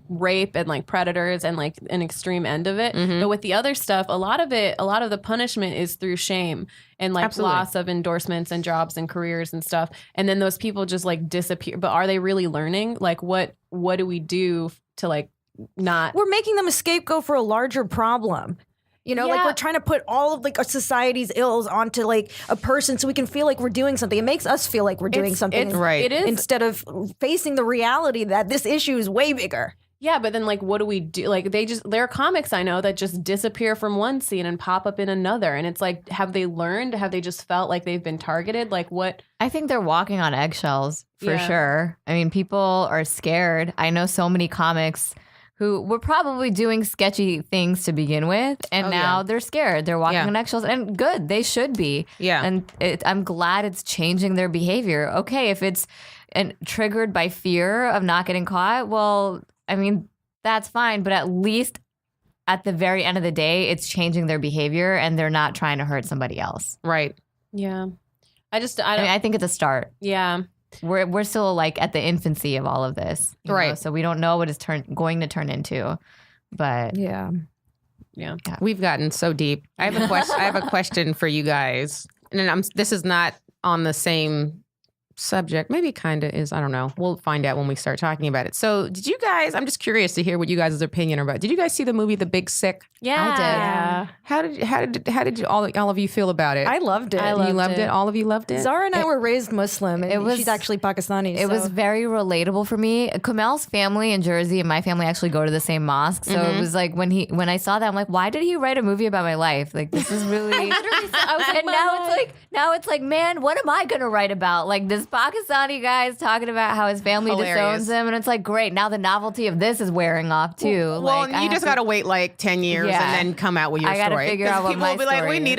rape and like predators and like an extreme end of it. But with the other stuff, a lot of the punishment is through shame and like Absolutely. loss of endorsements and jobs and careers and stuff. And then those people just like disappear. But are they really learning? Like what do we do to like not? We're making them a scapegoat for a larger problem. Like Yeah. we're trying to put all of like our society's ills onto like a person so we can feel like we're doing something. It makes us feel like we're doing something right. It is. instead of facing the reality that this issue is way bigger. Yeah, but then like what do we do? Like there are comics I know that just disappear from one scene and pop up in another. And it's like, have they learned? Have they just felt like they've been targeted? Like what? I think they're walking on eggshells for Yeah. sure. I mean, people are scared. I know so many comics who were probably doing sketchy things to begin with, and now they're scared. They're walking on eggshells, and good, they should be. Yeah. And I'm glad it's changing their behavior. Okay, if it's triggered by fear of not getting caught, well, I mean, that's fine, but at least at the very end of the day, it's changing their behavior, and they're not trying to hurt somebody else. Right. Yeah. I I mean, I think it's a start. yeah. We're still like at the infancy of all of this, you Right. know? So we don't know what it's going to turn into, but Yeah. We've gotten so deep. I have a question. I have a question for you guys, and this is not on the same subject. Maybe kind of is. I don't know. We'll find out when we start talking about it. So did you guys, I'm just curious to hear what you guys' opinion are about. Did you guys see the movie The Big Sick? Yeah. How did you, all of you feel about it? I loved it. I You loved it? All of you loved it? Zahra and I were raised Muslim, and was- she's actually Pakistani. It was very relatable for me. Kumail's family in Jersey and my family actually go to the same mosque. So it was like when I saw that, I'm like, why did he write a movie about my life? Like, this is really. And now it's like, man, what am I gonna write about? Like, this Pakistani guy is talking about how his family Hilarious. disowns him, and it's like, great. Now the novelty of this is wearing off too. Well, like, you just got to wait like 10 years Yeah. and then come out with your I gotta story. figure 'Cause out what people my will be like, story we is. need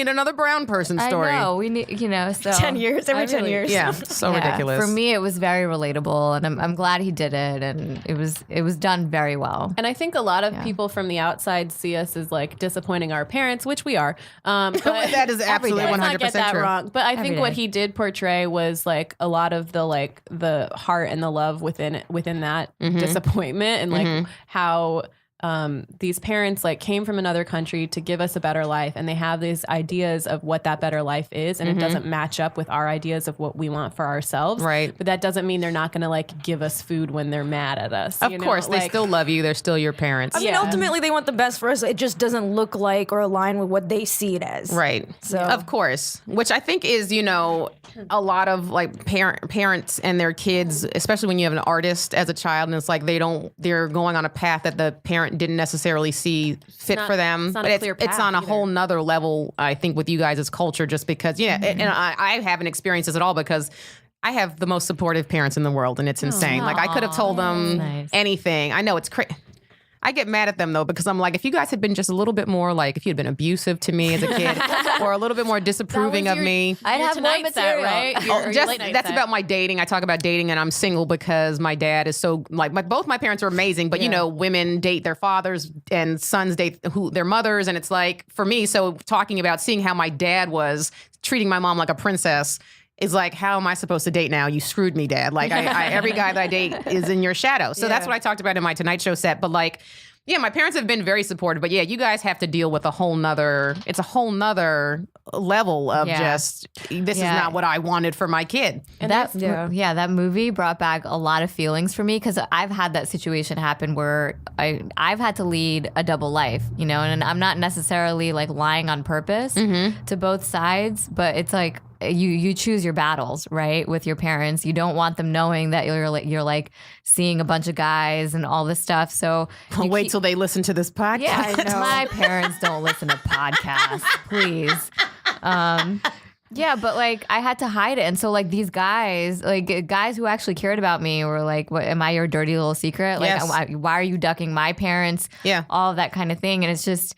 another brown person story. I know we need, so 10 years, every I 10 years. Yeah, so Yeah, ridiculous. For me, it was very relatable, and I'm glad he did it, and it was done very well. And I think a lot of people from the outside see us as like disappointing our parents, which we are. But that is absolutely let's 100% not get that true. wrong. But I think Every what day. he did portray was like a lot of the heart and the love within that disappointment, and like how these parents like came from another country to give us a better life, and they have these ideas of what that better life is, and it doesn't match up with our ideas of what we want for ourselves. Right. But that doesn't mean they're not going to like give us food when they're mad at us. Of you know? course, they Like, still love you. They're still your parents. I mean, ultimately, they want the best for us. It just doesn't look like or align with what they see it as. Right. So- Of course, which I think is, a lot of like parents and their kids, especially when you have an artist as a child, and it's like they're going on a path that the parent didn't necessarily see fit not- for them. it's not But a clear it's path on a either. whole nother level, I think, with you guys as culture, just because, and I haven't experienced this at all because I have the most supportive parents in the world, and it's insane. Like, I could have told them nice. anything. I know it's crazy. I get mad at them though, because I'm like, if you guys had been just a little bit more like, if you had been abusive to me as a kid, or a little bit more disapproving of me. I'd Your have more Tonight set, material. right? Oh, Your just late night that's set. about my dating. I talk about dating, and I'm single because my dad is so like both my parents are amazing, but women date their fathers and sons date their mothers, and it's like for me. So talking about seeing how my dad was treating my mom like a princess is like, how am I supposed to date now? You screwed me, Dad. Like every guy that I date is in your shadow. So that's what I talked about in my Tonight Show set. But like, yeah, my parents have been very supportive, but yeah, you guys have to deal with a whole nother level of this is not what I wanted for my kid. And that movie brought back a lot of feelings for me, because I've had that situation happen where I've had to lead a double life, and I'm not necessarily like lying on purpose to both sides, but it's like you choose your battles, right, with your parents. You don't want them knowing that you're like seeing a bunch of guys and all this stuff. So Wait till they listen to this podcast. yeah, my parents don't listen to podcasts, please. Yeah, but like I had to hide it, and so like these guys, like guys who actually cared about me, were like, "What am I your dirty little secret? Like, Yes. why are you ducking my parents? Yeah. all of that kind of thing." And it's just,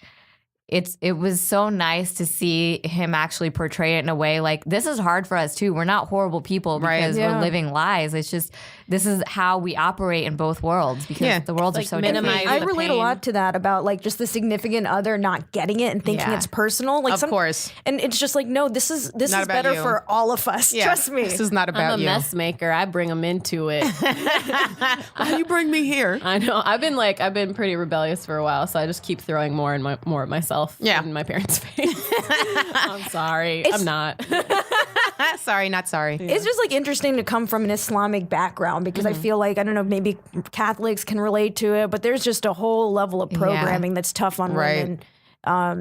it was so nice to see him actually portray it in a way like, this is hard for us too. We're not horrible people because we're living lies. It's just, this is how we operate in both worlds, because the worlds Like are so minimize different. I the relate a pain. lot to that about like just the significant other not getting it and thinking Yeah. it's personal. Like Of course. and it's just like, no, this is Not about better you. for all of us. Yeah. Trust me. This is not about I'm a you. mess maker. I bring them into it. Why you bring me here? I know. I've been pretty rebellious for a while, so I just keep throwing more of myself in my parents' face. I'm sorry. I'm not. Sorry, not sorry. It's just like interesting to come from an Islamic background, because I feel like, I don't know, maybe Catholics can relate to it, but there's just a whole level of programming that's tough on Right. women.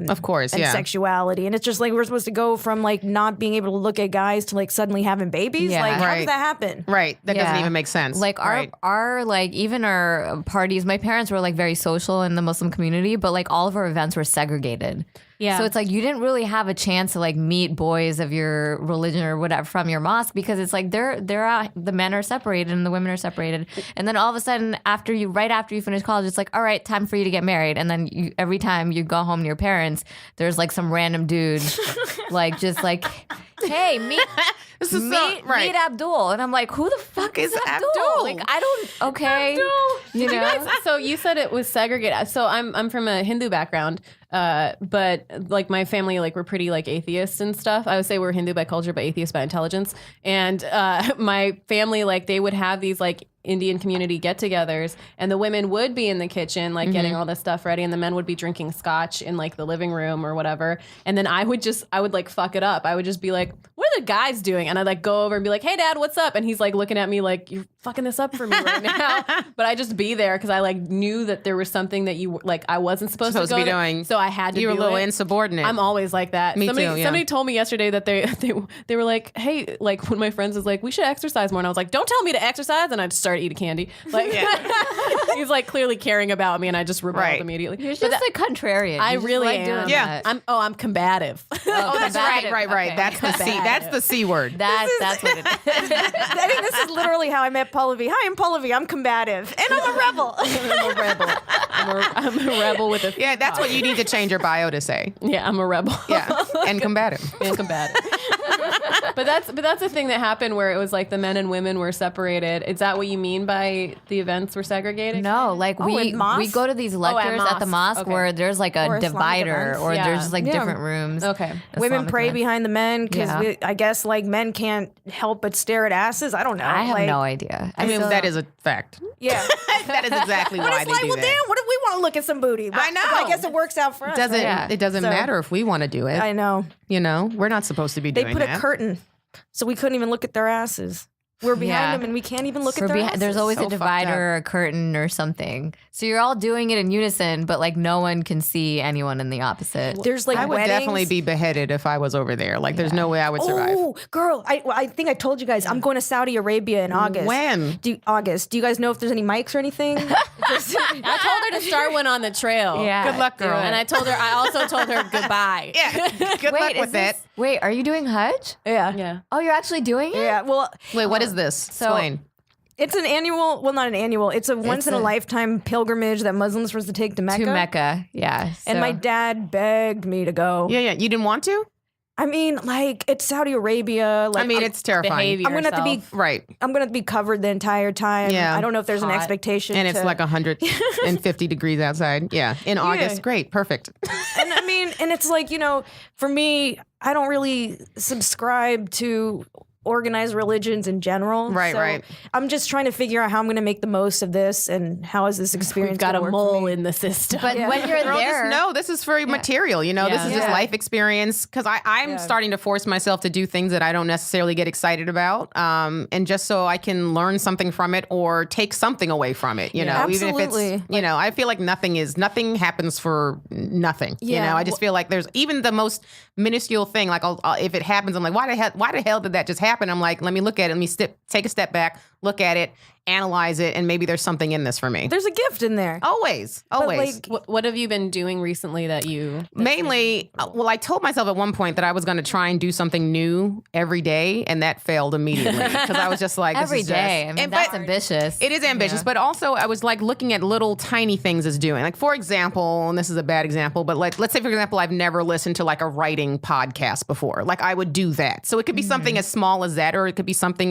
Of course, And sexuality, and it's just like we're supposed to go from like not being able to look at guys to like suddenly having babies. Yeah. Like, how Right. does that happen? Right. That doesn't Yeah. even make sense. Like Right. our like even our parties, my parents were like very social in the Muslim community, but like all of our events were segregated. Yeah. So it's like you didn't really have a chance to like meet boys of your religion or whatever from your mosque, because it's like they're out, the men are separated and the women are separated. And then all of a sudden right after you finish college, it's like, all right, time for you to get married. And then every time you go home to your parents, there's like some random dude like just like, hey, meet Abdul. And I'm like, who the fuck is Abdul? Like, I don't, okay. You know? So you said it was segregated. So I'm from a Hindu background, but like my family, like we're pretty like atheists and stuff. I would say we're Hindu by culture, but atheist by intelligence. And my family, like they would have these like Indian community get-togethers, and the women would be in the kitchen like getting all this stuff ready, and the men would be drinking scotch in like the living room or whatever. And then I would like fuck it up. I would just be like, what are the guys doing? And I like go over and be like, hey dad, what's up? And he's like looking at me like, you're fucking this up for me right now. But I just be there because I like knew that there was something that you like I wasn't supposed to be doing. So I had to You were a do little it. insubordinate. I'm always like that. Me too, yeah. Somebody told me yesterday that they were like, hey, like one of my friends was like, we should exercise more. And I was like, don't tell me to exercise. And I just started eating candy. Like he's like clearly caring about me and I just rebelled immediately. You're just a contrarian. I You just really like am. doing Yeah. that. I'm combative. Oh, that's right. Okay. That's the C. That's the C word. That's what it is. I think this is literally how I met Pallavi. Hi, I'm Pallavi. I'm combative, and I'm a rebel. I'm a rebel. I'm a rebel with a Yeah, that's what you need to change your bio to say. Yeah, I'm a rebel. Yeah, and combative. And combative. But that's a thing that happened where it was like the men and women were separated. Is that what you mean by the events were segregated? No, like we in mosque? we go to these lectures at the mosque. mosque Okay. where there's like a Or Islamic divider events. or Yeah. there's just like Yeah. different rooms. Okay. Women Islamic pray events. behind the men because Yeah. I guess like men can't help but stare at asses. I don't know. I have like, no idea. I mean, that is a fact. Yeah. That is exactly But why it's they like, do well, that. damn, what if we want to look at some booty? But I know. I guess it works out for us. Doesn't right? it doesn't So- matter if we want to do it? I know. You know, we're not supposed to be They doing put that. a curtain so we couldn't even look at their asses. We're behind Yeah. them and we can't even look For at their behi- asses. there's always So a fucked divider up. or a curtain or something. So you're all doing it in unison, but like no one can see anyone in the opposite. There's like I would weddings. definitely be beheaded if I was over there. Like, there's no way I would survive. Oh, girl, I think I told you guys I'm going to Saudi Arabia in August. When? August. Do you guys know if there's any mics or anything? I told her to start one on the trail. Yeah. Good luck, girl. And I also told her goodbye. Yeah. Good luck with that. Wait, are you doing Hajj? Yeah. Yeah. Oh, you're actually doing it? Yeah. Well, Wait, what is this? Explain. it's an annual, well, not an annual, it's a once in a lifetime pilgrimage that Muslims are supposed to take to Mecca. To Mecca, yeah. And so- my dad begged me to go. Yeah. You didn't want to? I mean, like, it's Saudi Arabia. Like, I mean, it's terrifying. Behave I'm gonna have to be yourself. Right. I'm gonna have to be covered the entire time. Yeah. I don't know if there's an Hot. expectation. And it's to- like 150 degrees outside. Yeah. In August. Great. Perfect. And I mean, and it's like, you know, for me, I don't really subscribe to organized religions in general. Right, So right. I'm just trying to figure out how I'm going to make the most of this and how is this experience We've got gonna a work for mole me. in the system. But when you're Girl, there, just know this is very material. You know, this Yeah. is just Yeah. life experience. Because I'm Yeah. starting to force myself to do things that I don't necessarily get excited about, and just so I can learn something from it or take something away from it. You know, even if Absolutely. it's I feel like nothing happens for nothing. You Yeah. know, I just feel like there's even the most minuscule thing. Like I'll, if it happens, I'm like, why the hell did that just happen? I'm like, let me look at it. Let me take a step back, look at it, analyze it, and maybe there's something in this for me. There's a gift in there. Always. like, what have you been doing recently that you Mainly, well, I told myself at one point that I was going to try and do something new every day, and that failed immediately because I was just like, this every is day. just- I mean, and- that's but ambitious. It is ambitious, but also I was like looking at little tiny things as doing. Like, for example, and this is a bad example, but like, let's say, for example, I've never listened to like a writing podcast before. Like, I would do that. So it could be something as small as that, or it could be something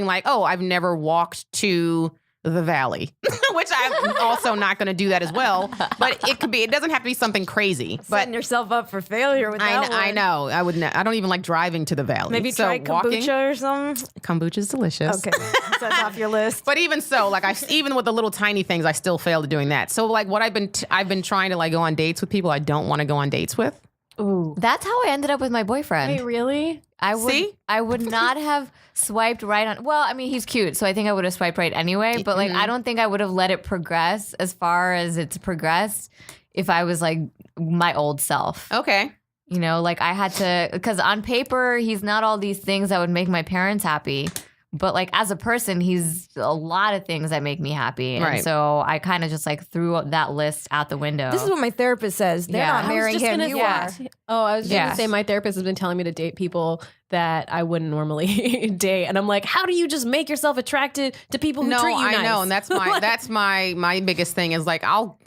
like, oh, I've never walked to the valley, which I'm also not going to do that as well. But it doesn't have to be something crazy. But Setting yourself up for failure with that I one. know. I don't even like driving to the valley. Maybe so try walking, kombucha or something. kombucha's delicious. Okay, so that's off your list. But even so, like even with the little tiny things, I still failed at doing that. So like what I've been trying to like go on dates with people I don't want to go on dates with. Ooh. That's how I ended up with my boyfriend. Wait, really? See? I would not have swiped right on. Well, I mean, he's cute, so I think I would have swiped right anyway. But like, I don't think I would have let it progress as far as it's progressed if I was like my old self. Okay. You know, like I had to, because on paper he's not all these things that would make my parents happy. But like as a person, he's a lot of things that make me happy. And Right. so I kind of just like threw that list out the window. This is what my therapist says. They're Yeah. not I was marrying him. You are. Oh, I was just Yeah. gonna say my therapist has been telling me to date people that I wouldn't normally date, and I'm like, how do you just make yourself attracted to people who No, treat you I nice? know, and that's my biggest thing is like I'll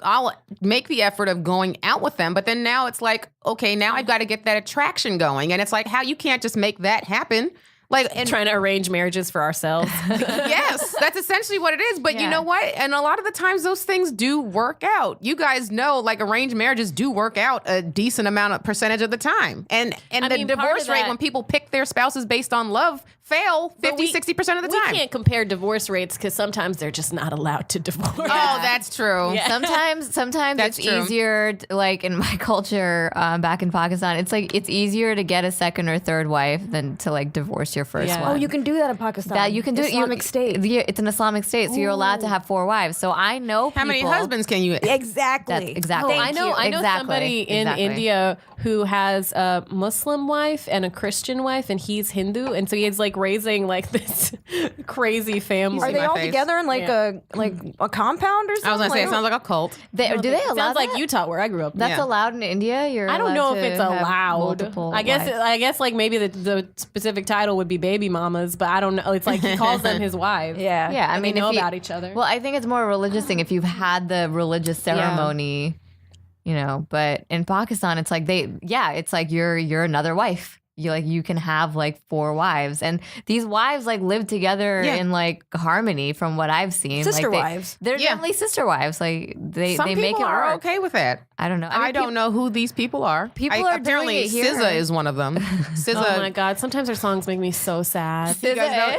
make the effort of going out with them, but then now it's like, okay, now I've got to get that attraction going, and it's like how you can't just make that happen. Like, and trying to arrange marriages for ourselves. yes, that's essentially what it is. But you Yeah. know what? And a lot of the times those things do work out. You guys know, like arranged marriages do work out a decent percentage of the time. And I the mean, part divorce of rate that- when people pick their spouses based on love fail 50-60% of the time. We can't compare divorce rates because sometimes they're just not allowed to divorce. Oh, that's true. Yeah. Sometimes That's it's true. easier, like in my culture back in Pakistan, it's like it's easier to get a second or third wife than to like divorce your first Yeah. one. Oh, you can do that in Pakistan. that you can do Islamic it. State. Yeah, it's an Islamic state, so you're allowed to have 4 wives. So I know How many people- husbands can you? Exactly. That's exactly. I know Exactly. somebody in Exactly. India who has a Muslim wife and a Christian wife, and he's Hindu, and so he's like raising like this crazy family. Are they my all face. together in like a compound or something? I was gonna say it Like, sounds like a cult. Do they allow Sounds like that? Utah, where I grew up. That's Yeah. allowed in India. You're. I don't allowed know if to it's have allowed. multiple I guess wives. like maybe the specific title would be baby mamas, but I don't know. It's like he calls them his wives. Yeah. Yeah, I And mean, they know if you- about each other. Well, I think it's more a religious thing. If you've had the religious ceremony, you know. But in Pakistan, it's like it's like you're another wife. You can have like 4 wives, and these wives like live together Yeah. in like harmony. From what I've seen, Sister like, wives. They're Yeah. definitely sister wives. Like they Some people make it are work. okay with that. I don't know. I don't know who these people are. People are apparently doing it here. SZA is one of them. SZA. oh my god! Sometimes her songs make me so sad. You guys know-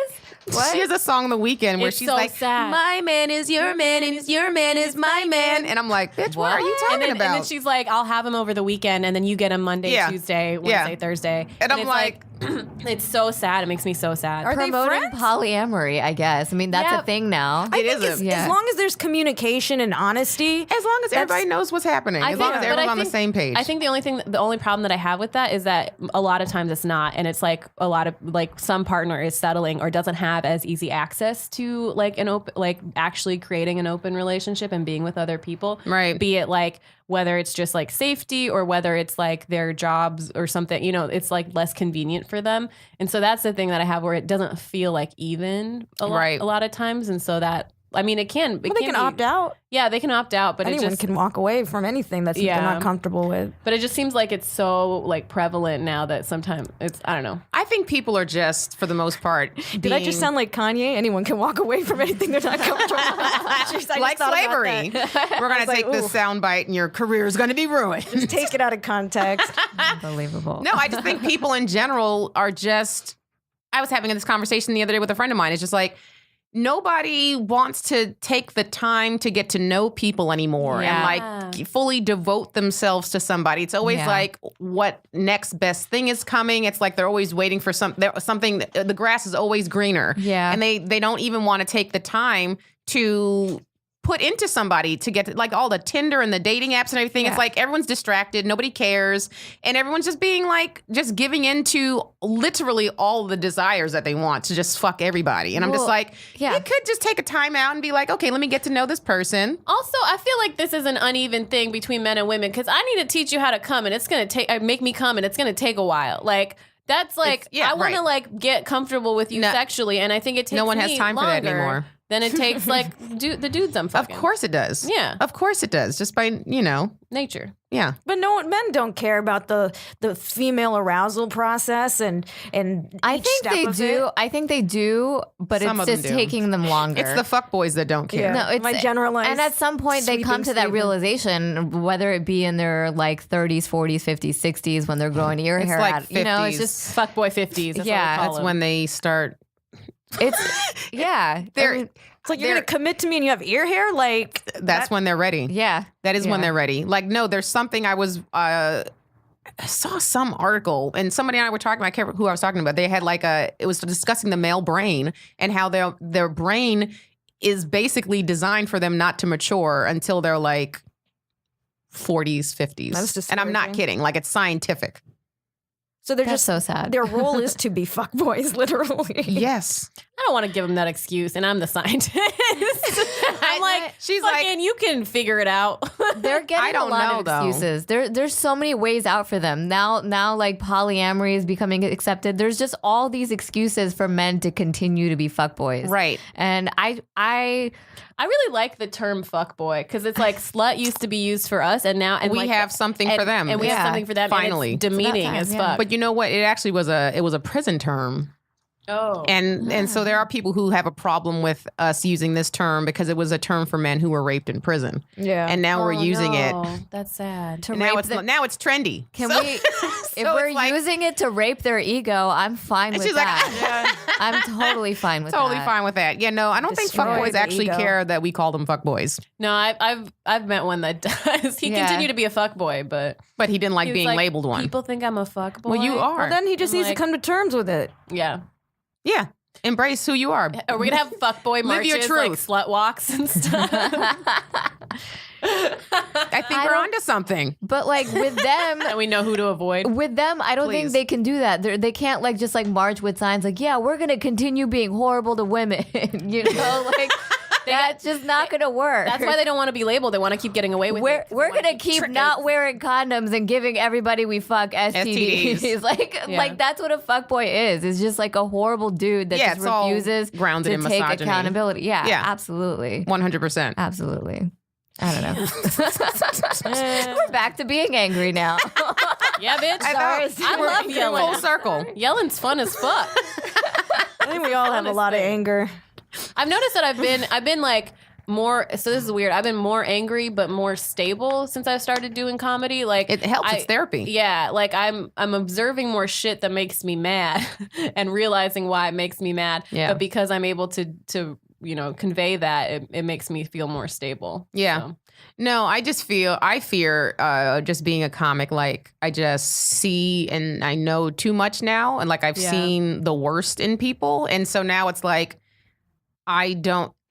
What? She has a song on the weekend where It's she's so like, sad. "My man is your man, and your man is my man," and I'm like, "Bitch, what are you talking And about?" then she's like, "I'll have him over the weekend, and then you get him Monday, Yeah. Tuesday, Wednesday, Yeah. Thursday." And I'm it's like- it's so sad. It makes me so sad. Are they Promoting friends? polyamory, I guess. I mean, that's Yeah. a thing now. I It think is as long as there's communication and honesty. as long as everybody knows what's happening, as long as but everyone's I on the think- same page. I think the only problem that I have with that is that a lot of times it's not, and it's like a lot of like some partner is settling or doesn't have as easy access to like an open, like actually creating an open relationship and being with other people, Right. Be it like whether it's just like safety or whether it's like their jobs or something, it's like less convenient for them, and so that's the thing that I have where it doesn't feel like even a Right. lot of times, and so that. I mean, it can. Well, they can opt out. Yeah, they can opt out, but Anyone it just can walk away from anything that Yeah. they're not comfortable with. But it just seems like it's so like prevalent now that sometimes it's I don't know. I think people are just, for the most part, Did I just sound like Kanye? Anyone can walk away from anything they're not comfortable with. Jeez, I like just thought about slavery? that. We're gonna like, take this ooh. sound bite, and your career is gonna be ruined. Take it out of context. Unbelievable. No, I just think people in general are just. I was having this conversation the other day with a friend of mine. It's just like nobody wants to take the time to get to know people anymore Yeah. and like fully devote themselves to somebody. It's always Yeah. like what next best thing is coming. It's like they're always waiting for something. The grass is always greener. Yeah. and they don't even want to take the time to put into somebody to get to, like all the Tinder and the dating apps and everything. Yeah. It's like everyone's distracted, nobody cares, and everyone's just being like just giving into literally all the desires that they want to just fuck everybody. And I'm just Well, like, yeah. you could just take a time out and be like, okay, let me get to know this person. Also, I feel like this is an uneven thing between men and women because I need to teach you how to come and it's gonna take make me come and it's gonna take a while. Like that's like yeah, I want to right. like get comfortable with you No- sexually, and I think it takes no one has me time for that longer anymore. than it takes like the dudes I'm Of fucking. course it does. Yeah. Of course it does. Just by, nature. yeah. But men don't care about the female arousal process and I each think step they of do. it. I think they do, but Some it's of them just do. taking them longer. It's the fuck boys that don't care. Yeah. No, it's My generalized and at some point they come sweeping to that statement. realization, whether it be in their like 30s, 40s, 50s, 60s, when they're growing ear hair like out. You know, it's 50s. just Fuckboy 50s. That's Yeah, what we call That's them. when they start. it's yeah. They're, I mean, It's like you're They're- gonna commit to me and you have ear hair. Like that's when they're ready. yeah. That is when Yeah. they're ready. Like, no, there's something I was. I saw some article and somebody and I were talking. I can't remember who I was talking about. They had like it was discussing the male brain and how their brain is basically designed for them not to mature until they're like 40s, 50s. That's And I'm not discouraging. kidding. Like it's scientific. so they're That's just so sad. their role is to be fuckboys, literally. Yes. I don't want to give them that excuse, and I'm the scientist. I'm like, She's like- fucking, you can figure it out. They're getting I don't a lot know, of though. excuses. There's so many ways out for them. Now like polyamory is becoming accepted. There's just all these excuses for men to continue to be fuckboys. Right. And I I really like the term fuckboy because it's like slut used to be used for us, and now and We like, have something and- for them. and we Yeah. have something for them. Finally. and it's demeaning time, as yeah. fuck. But you know what? It actually was a prison term. Oh. And so there are people who have a problem with us using this term because it was a term for men who were raped in prison. Yeah. And now we're using it. That's sad. To And now rape it's them. now it's trendy. Can So- we? If so we're it's like- using it to rape their ego, I'm fine with she's like, that. I'm totally fine with totally that. fine with that. Yeah, no, I don't think Destroy fuckboys the actually ego. care that we call them fuckboys. No, I've met one that does. He Yeah. continued to be a fuckboy, but But he didn't like he was being like, labeled one. People think I'm a fuckboy. Well, you are. Well, then he just I'm needs like- to come to terms with it. Yeah. Yeah. Embrace who you are. Are we gonna have fuckboy Live your marches, like truth. slut walks and stuff? I think we're onto something. But like with them, And we know who to avoid. I don't think Please. they can do that. They can't like just like march with signs like, yeah, we're gonna continue being horrible to women. You know, like that's just not gonna work. That's why they don't want to be labeled. They want to keep getting away with it. We're gonna keep not wearing condoms and giving everybody we fuck STDs. STDs. like that's what a fuckboy is. It's just like a horrible dude that Yeah, just it's all refuses grounded to in take misogyny. accountability. Yeah, Yeah. absolutely, 100%. absolutely. I don't know. We're back to being angry now. Yeah, bitch. I I love full yelling. circle. Yelling's fun as fuck. I think we all have a lot of anger. I've noticed that I've been like more. So this is weird. I've been more angry, but more stable since I started doing comedy. Like It helps. It's therapy. Yeah, like I'm observing more shit that makes me mad and realizing why it makes me mad. Yeah. But because I'm able to convey that, it makes me feel more stable. Yeah. So. No, I fear just being a comic. Like I just see and I know too much now. And like I've Yeah. seen the worst in people. And so now it's like,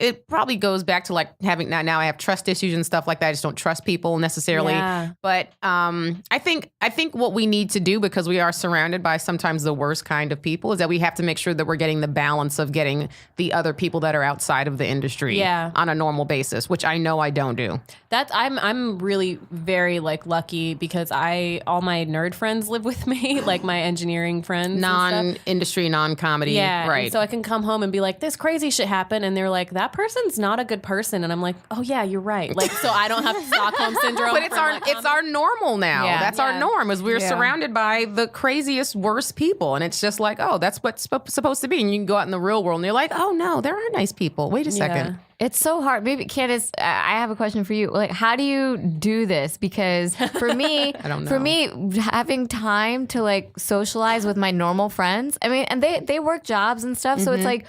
it probably goes back to like having now I have trust issues and stuff like that. I just don't trust people necessarily. Yeah. But I think what we need to do, because we are surrounded by sometimes the worst kind of people, is that we have to make sure that we're getting the balance of getting the other people that are outside of the industry Yeah. on a normal basis, which I know I don't do. I'm really very like lucky because all my nerd friends live with me, like my engineering friends. and stuff. Non-industry, non-comedy. Yeah. Right. And so I can come home and be like, this crazy shit happened. And they're like, that person's not a good person. And I'm like, oh yeah, you're right. Like, so I don't have Stockholm syndrome. But it's our normal now. Yeah. That's our Yeah. norm, is we're surrounded by the craziest, worst people. And it's just like, oh, that's what's supposed to be. And you can go out in the real world and you're like, oh no, there are nice people. Wait a second. It's so hard. Maybe Candice, I have a question for you. Like, how do you do this? Because for me, I don't know. for me, having time to like socialize with my normal friends. I mean, and they work jobs and stuff, so it's like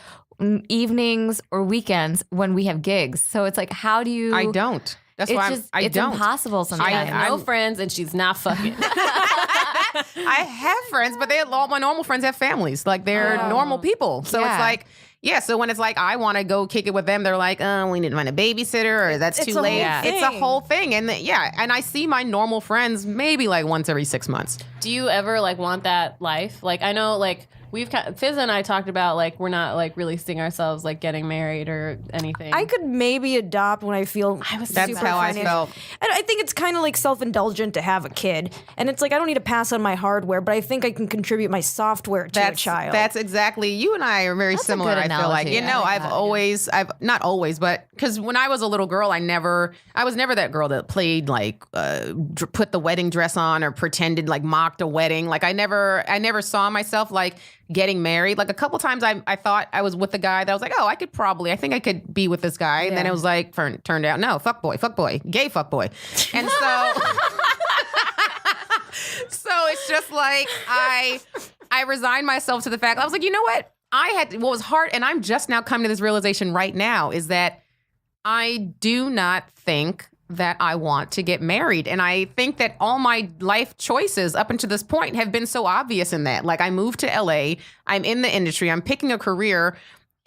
evenings or weekends when we have gigs. So it's like, how do you? I don't. That's It's why just I it's don't. impossible sometimes. no friends and she's not fucking. I have friends, but all my normal friends have families. Like they're normal people. So Yeah. it's like, yeah. So when it's like I want to go kick it with them, they're like, oh, we need to find a babysitter, or that's It's too a whole late. thing. It's a whole thing. And and I see my normal friends maybe like once every 6 months. Do you ever like want that life? Like I know like Fizaa and I talked about like we're not like really seeing ourselves like getting married or anything. I could maybe adopt when I feel That's super how I financial. felt. And I think it's kind of like self-indulgent to have a kid. And it's like I don't need to pass on my hardware, but I think I can contribute my software to a child. That's exactly. You and I are very That's a similar. good I feel like, analogy. I've not always, but because when I was a little girl, I was never that girl that played like put the wedding dress on or pretended like mocked a wedding. Like I never saw myself like getting married. Like a couple times I thought I was with a guy that I was like, oh, I think I could be with this guy. And then it was like, turned out, no, fuckboy, gay fuckboy. And so, so it's just like, I resigned myself to the fact, I was like, you know what? What was hard, and I'm just now coming to this realization right now, is that I do not think that I want to get married. And I think that all my life choices up until this point have been so obvious in that. Like I moved to LA, I'm in the industry, I'm picking a career,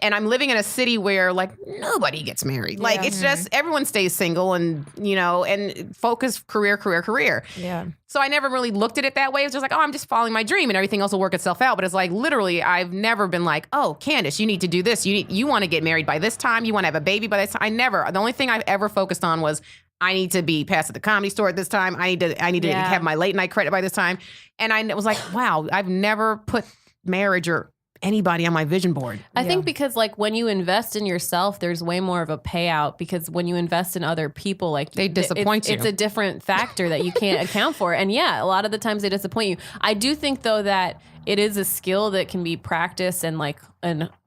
and I'm living in a city where like nobody gets married. Like it's just everyone stays single and, and focus career. yeah. So I never really looked at it that way. It was just like, oh, I'm just following my dream and everything else will work itself out. But it's like, literally, I've never been like, oh, Candice, you need to do this. You want to get married by this time. You want to have a baby by this time. I never. The only thing I've ever focused on was I need to be past at the Comedy Store at this time. I need to have my late night credit by this time. And I was like, wow, I've never put marriage or anybody on my vision board. I think because like when you invest in yourself, there's way more of a payout because when you invest in other people, like They disappoint you. It's a different factor that you can't account for. And yeah, a lot of the times they disappoint you. I do think though that it is a skill that can be practiced and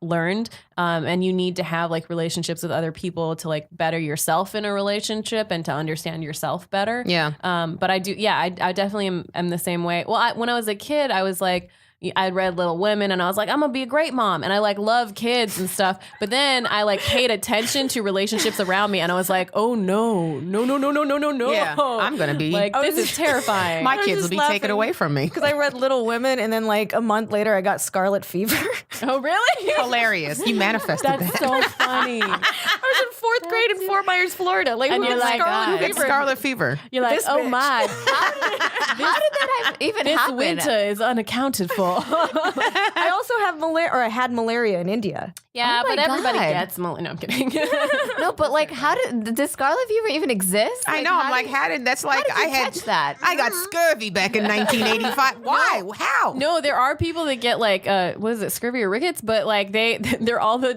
learned. And you need to have like relationships with other people to like better yourself in a relationship and to understand yourself better. Yeah. But I do, I definitely am the same way. Well, when I was a kid, I was like, I read Little Women and I was like, I'm gonna be a great mom. And I like love kids and stuff. But then I like paid attention to relationships around me and I was like, oh no. Yeah, I'm gonna be like, this is terrifying. My was kids will just be laughing. taken away from me. Because I read Little Women, and then like a month later, I got scarlet fever. Oh, really? Hilarious. You manifested That's that. so funny. I was in fourth grade in Fort Myers, Florida. Like, And who you're had like, scarlet It's fever? scarlet fever. You're like, This oh bitch. my, How did that even this happen? winter is unaccounted for. I also have I had malaria in India. Yeah, Oh my but everybody God. gets malaria. No, I'm kidding. No, but like, does scarlet fever even exist? I know. I'm like, how did that's like did you I had catch that? I got scurvy back in 1985. Why? How? No, there are people that get like what is it, scurvy or rickets, but like they're all the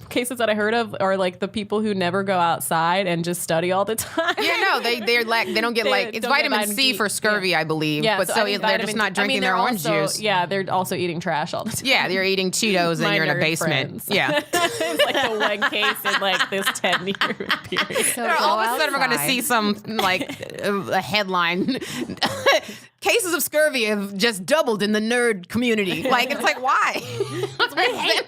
cases that I heard of are like the people who never go outside and just study all the time. Yeah, no, they don't get They like it's don't get vitamin vitamin C D. for scurvy, I believe. Yeah, but so so I mean, they're just vitamin not D- I drinking mean, their they're orange also, juice. Yeah, they're also eating trash all the time. Yeah, they're eating Cheetos and My you're in a nerd basement. friends. Yeah. It's like the one case in like this 10-year period. So All go of a sudden, we're going to outside. see some like a headline. Cases of scurvy have just doubled in the nerd community. Like, it's like, why?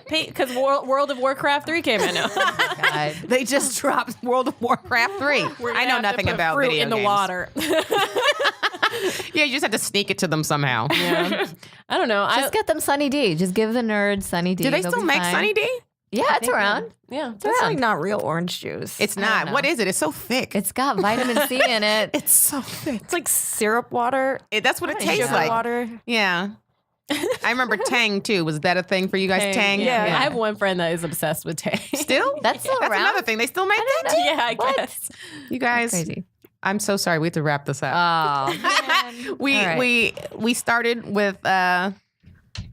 Because World of Warcraft 3 came in now. God. They just dropped World of Warcraft 3. I know nothing about fruit video in the games. water. Yeah, you just have to sneak it to them somehow. Yeah. I don't know. Just get them Sunny D. Just give the nerds Sunny D. Do they They'll still be make fine. Sunny D? Yeah, it's around. Yeah. That's like not real orange juice. It's don't not. know. What is it? It's so thick. It's got vitamin C in it. It's so thick. It's like syrup water. That's what it tastes Sugar like. water. Yeah. I remember Tang too. Was that a thing for you guys? Tang? Yeah. Yeah. I have one friend that is obsessed with Tang. Still? That's still That's around. another thing. They still make that too? Yeah, I What? guess. You guys, Crazy. I'm so sorry. We have to wrap this up. Oh, we all right. we started with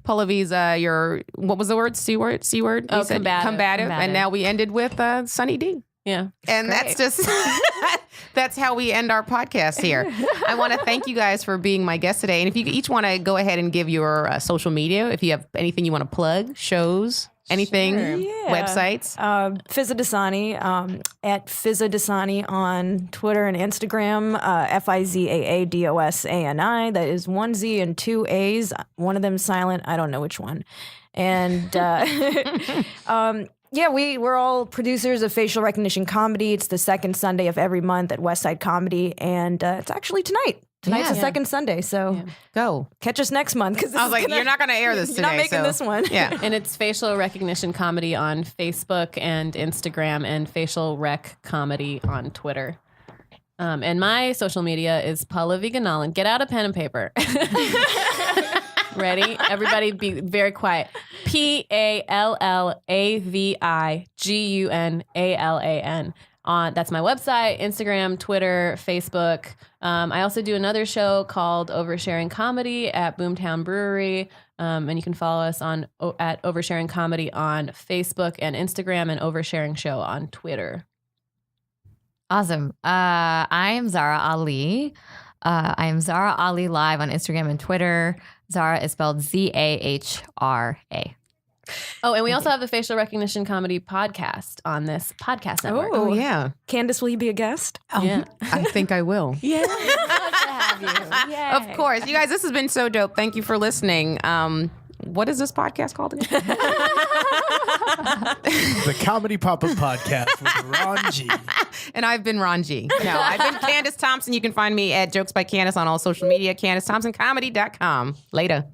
Pallavi's your what was the word? C word? You Oh, said combative. And now we ended with Sunny D. Yeah. And that's just that's how we end our podcast here. I want to thank you guys for being my guest today. And if you each want to go ahead and give your social media, if you have anything you want to plug, shows, anything, websites. Fizaa Dosani, at Fizaa Dosani on Twitter and Instagram, Fizaadosani. That is 1 Z and 2 A's. One of them silent. I don't know which one. And yeah, we're all producers of facial recognition comedy. It's the second Sunday of every month at Westside Comedy. And it's actually tonight. Tonight's Yeah. the second Sunday. So Go. catch us next month. Because I was like, you're not going to air this You're today. not making so- this one. Yeah. And it's Facial Recognition Comedy on Facebook and Instagram and Facial Rec Comedy on Twitter. And my social media is Pallavi Gunalan. Get out a pen and paper. Ready? Everybody be very quiet. PALLAVIGUNALAN. That's my website, Instagram, Twitter, Facebook. I also do another show called Oversharing Comedy at Boomtown Brewery. And you can follow us at Oversharing Comedy on Facebook and Instagram and Oversharing Show on Twitter. awesome. I am Zahra Ali. I am Zahra Ali Live on Instagram and Twitter. Zahra is spelled Zahra. Oh, and we also have the Facial Recognition Comedy podcast on this podcast network. Oh, yeah. Candice, will you be a guest? Yeah. I think I will. Yeah. Of course. You guys, this has been so dope. Thank you for listening. What is this podcast called again? The Comedy Pop-Up Podcast with Ron G. And I've been Ron G. No, I've been Candice Thompson. You can find me at Jokes by Candice on all social media, CandiceThompsonComedy.com. Later.